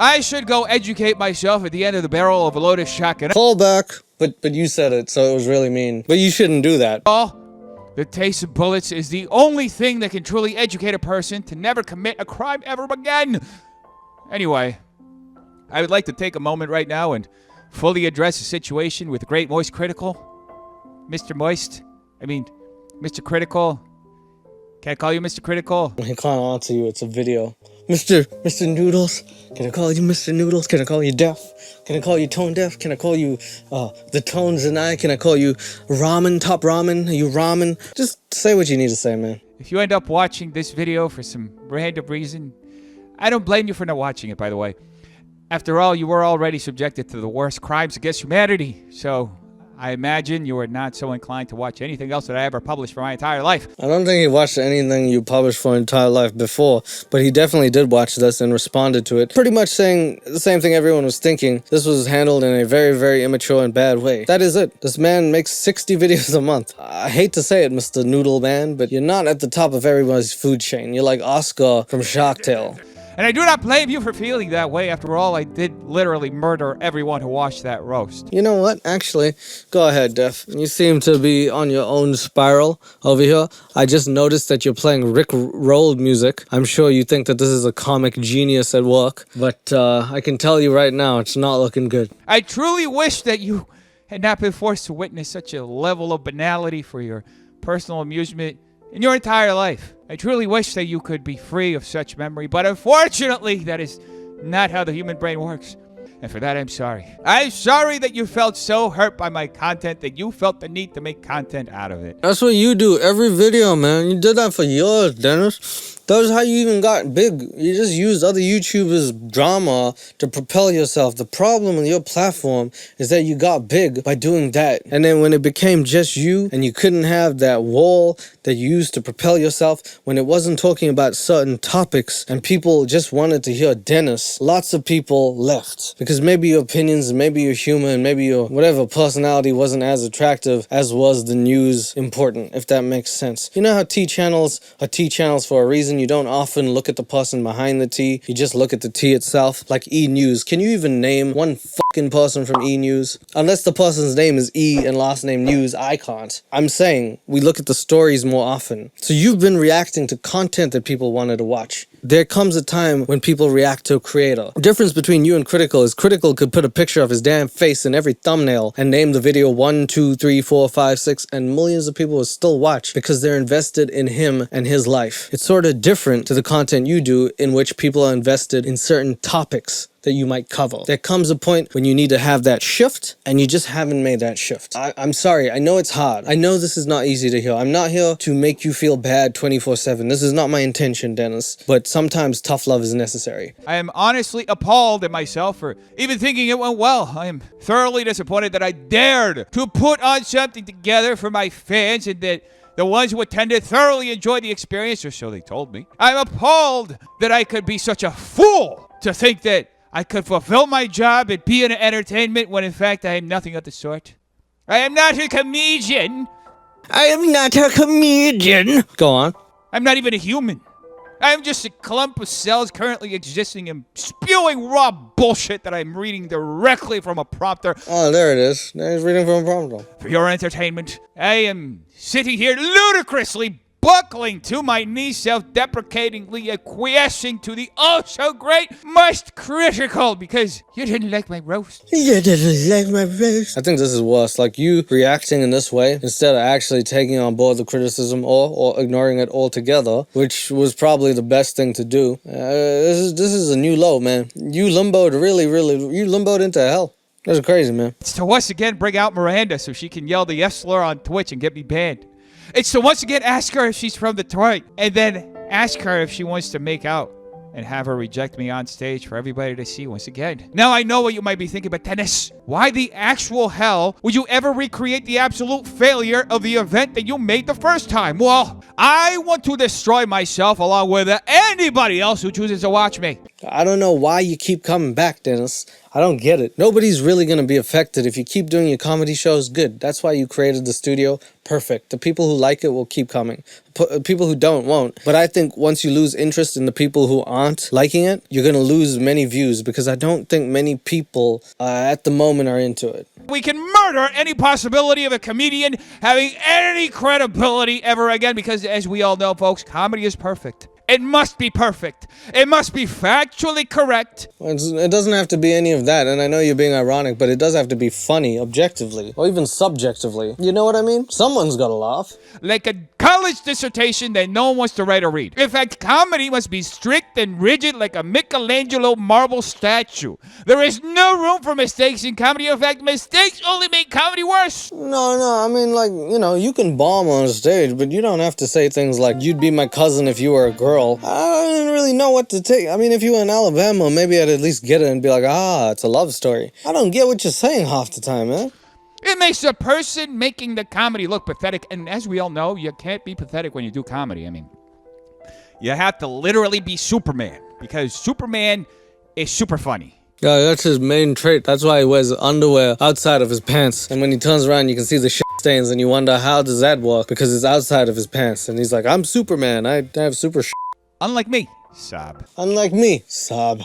I should go educate myself at the end of the barrel of a loaded shotgun. Fall back. But you said it, so it was really mean. But you shouldn't do that. The taste of bullets is the only thing that can truly educate a person to never commit a crime ever again. Anyway, I would like to take a moment right now and fully address the situation with the great Moist Critical. Mr. Critical. Can I call you Mr. Critical? I can't answer you. It's a video. Mr. Noodles. Can I call you Mr. Noodles? Can I call you deaf? Can I call you tone deaf? Can I call you the tones and I? Can I call you ramen, top ramen? Are you ramen? Just say what you need to say, man. If you end up watching this video for some random reason, I don't blame you for not watching it, by the way. After all, you were already subjected to the worst crimes against humanity, so I imagine you are not so inclined to watch anything else that I ever published for my entire life. I don't think he watched anything you published for your entire life before, but he definitely did watch this and responded to it, pretty much saying the same thing everyone was thinking. This was handled in a very, very immature and bad way. That is it. This man makes 60 videos a month. I hate to say it, Mr. Noodle Man, but you're not at the top of everybody's food chain. You're like Oscar from Shark Tale. And I do not blame you for feeling that way. After all, I did literally murder everyone who watched that roast. You know what? Actually, go ahead, Def. You seem to be on your own spiral over here. I just noticed that you're playing Rick Roll music. I'm sure you think that this is a comic genius at work, but I can tell you right now, it's not looking good. I truly wish that you had not been forced to witness such a level of banality for your personal amusement in your entire life. I truly wish that you could be free of such memory, but unfortunately, that is not how the human brain works. And for that, I'm sorry. I'm sorry that you felt so hurt by my content that you felt the need to make content out of it. That's what you do every video, man. You did that for years, Dennis. That was how you even got big. You just used other YouTubers' drama to propel yourself. The problem with your platform is that you got big by doing that. And then when it became just you and you couldn't have that wall that you used to propel yourself, when it wasn't talking about certain topics and people just wanted to hear Dennis, lots of people left. Because maybe your opinions, maybe your humor, and maybe your whatever personality wasn't as attractive as was the news important, if that makes sense. You know how T channels are T channels for a reason? You don't often look at the person behind the T. You just look at the T itself. Like E! News. Can you even name one fucking person from E! News? Unless the person's name is E and last name News, I can't. I'm saying we look at the stories more often. So you've been reacting to content that people wanted to watch. There comes a time when people react to a creator. The difference between you and Critical is Critical could put a picture of his damn face in every thumbnail and name the video 1, 2, 3, 4, 5, 6, and millions of people will still watch because they're invested in him and his life. It's sort of different to the content you do in which people are invested in certain topics that you might cover. There comes a point when you need to have that shift, and you just haven't made that shift. I'm sorry, I know it's hard. I know this is not easy to hear. I'm not here to make you feel bad 24/7. This is not my intention, Dennis. But sometimes tough love is necessary. I am honestly appalled at myself for even thinking it went well. I am thoroughly disappointed that I dared to put on something together for my fans and that the ones who attended thoroughly enjoyed the experience, or so they told me. I'm appalled that I could be such a fool to think that I could fulfill my job and be in entertainment when in fact I am nothing of the sort. I am not a comedian. I am not a comedian. Go on. I'm not even a human. I am just a clump of cells currently existing and spewing raw bullshit that I'm reading directly from a prompter. Oh, there it is. There he's reading from a prompter. For your entertainment, I am sitting here ludicrously buckling to my knees, self-deprecatingly acquiescing to the oh-so-great moistcritical because you didn't like my roast. You didn't like my roast. I think this is worse. Like, you reacting in this way instead of actually taking on board the criticism or ignoring it altogether, which was probably the best thing to do. This is a new low, man. You limboed you limboed into hell. That's crazy, man. It's to once again bring out Miranda so she can yell the F slur on Twitch and get me banned. It's to once again ask her if she's from Detroit and then ask her if she wants to make out and have her reject me on stage for everybody to see once again. Now I know what you might be thinking, but Dennis, why the actual hell would you ever recreate the absolute failure of the event that you made the first time? Well, I want to destroy myself along with anybody else who chooses to watch me. I don't know why you keep coming back, Dennis. I don't get it. Nobody's really going to be affected if you keep doing your comedy shows. Good. That's why you created the studio. Perfect. The people who like it will keep coming. People who don't won't. But I think once you lose interest in the people who aren't liking it, you're going to lose many views because I don't think many people at the moment are into it. We can murder any possibility of a comedian having any credibility ever again because, as we all know, folks, comedy is perfect. It must be perfect. It must be factually correct. It doesn't have to be any of that, and I know you're being ironic, but it does have to be funny, objectively, or even subjectively. You know what I mean? Someone's gotta laugh. Like a college dissertation that no one wants to write or read. In fact, comedy must be strict and rigid like a Michelangelo marble statue. There is no room for mistakes in comedy. In fact, mistakes only make comedy worse. No, I mean, like, you know, you can bomb on stage, but you don't have to say things like, you'd be my cousin if you were a girl. I didn't really know what to take. I mean, if you were in Alabama, maybe I'd at least get it and be like, it's a love story. I don't get what you're saying half the time, man. It makes a person making the comedy look pathetic. And as we all know, you can't be pathetic when you do comedy. I mean, you have to literally be Superman because Superman is super funny. Yeah, that's his main trait. That's why he wears underwear outside of his pants. And when he turns around, you can see the shit stains and you wonder, how does that work? Because it's outside of his pants. And he's like, I'm Superman. I have super shit. Unlike me, sob. Unlike me, sob.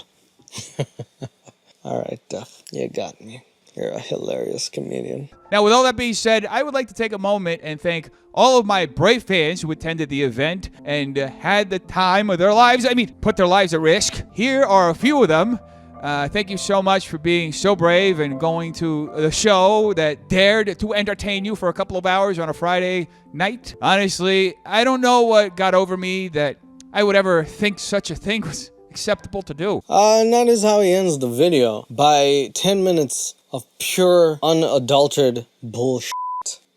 All right, Duff, you got me. You're a hilarious comedian. Now, with all that being said, I would like to take a moment and thank all of my brave fans who attended the event and had the time of their lives. I mean, put their lives at risk. Here are a few of them. Thank you so much for being so brave and going to the show that dared to entertain you for a couple of hours on a Friday night. Honestly, I don't know what got over me that I would ever think such a thing was acceptable to do. And that is how he ends the video. By 10 minutes of pure, unadulterated bullshit.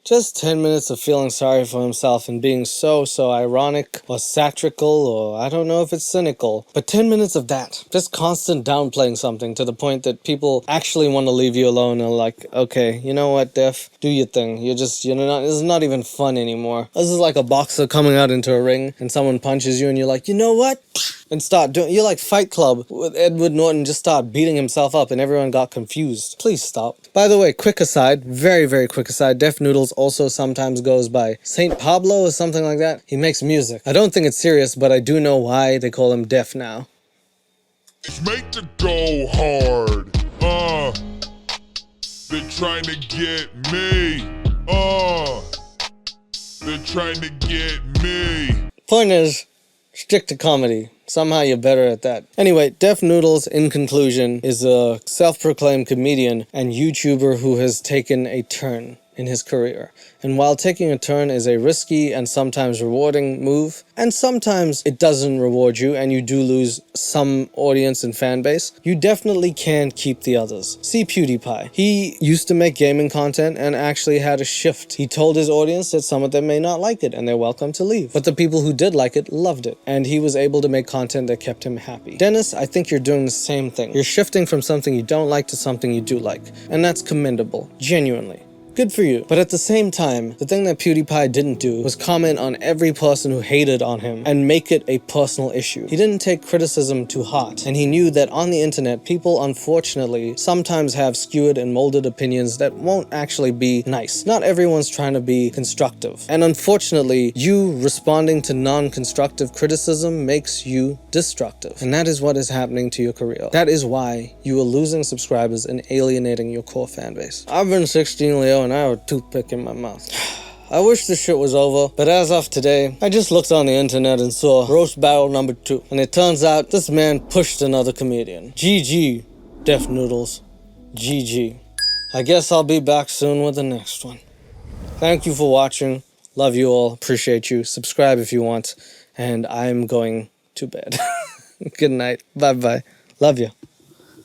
Just 10 minutes of feeling sorry for himself and being so ironic or satirical or I don't know if it's cynical. But 10 minutes of that. Just constant downplaying something to the point that people actually want to leave you alone and like, okay, you know what, Def? Do your thing. You're not, this is not even fun anymore. This is like a boxer coming out into a ring and someone punches you and you're like, you know what? And start doing, you're like Fight Club with Edward Norton, just start beating himself up and everyone got confused. Please stop. By the way, quick aside, very quick aside, Def Noodles also sometimes goes by Saint Pablo or something like that. He makes music. I don't think it's serious, but I do know why they call him Def now. Make the go hard. They're trying to get me. They're trying to get me. Point is, stick to comedy. Somehow you're better at that. Anyway, Def Noodles, in conclusion, is a self-proclaimed comedian and YouTuber who has taken a turn in his career. And while taking a turn is a risky and sometimes rewarding move, and sometimes it doesn't reward you and you do lose some audience and fan base, you definitely can keep the others. See PewDiePie. He used to make gaming content and actually had a shift. He told his audience that some of them may not like it and they're welcome to leave. But the people who did like it loved it, and he was able to make content that kept him happy. Dennis, I think you're doing the same thing. You're shifting from something you don't like to something you do like, and that's commendable, genuinely. Good for you. But at the same time, the thing that PewDiePie didn't do was comment on every person who hated on him and make it a personal issue. He didn't take criticism to heart, and he knew that on the internet, people unfortunately sometimes have skewed and molded opinions that won't actually be nice. Not everyone's trying to be constructive. And unfortunately, you responding to non-constructive criticism makes you destructive. And that is what is happening to your career. That is why you are losing subscribers and alienating your core fan base. I've been 16leo and I have a toothpick in my mouth. I wish this shit was over, but as of today, I just looked on the internet and saw roast battle number 2, and it turns out this man pushed another comedian. GG, Deaf Noodles. GG. I guess I'll be back soon with the next one. Thank you for watching. Love you all. Appreciate you. Subscribe if you want. And I'm going to bed. Good night. Bye-bye. Love you.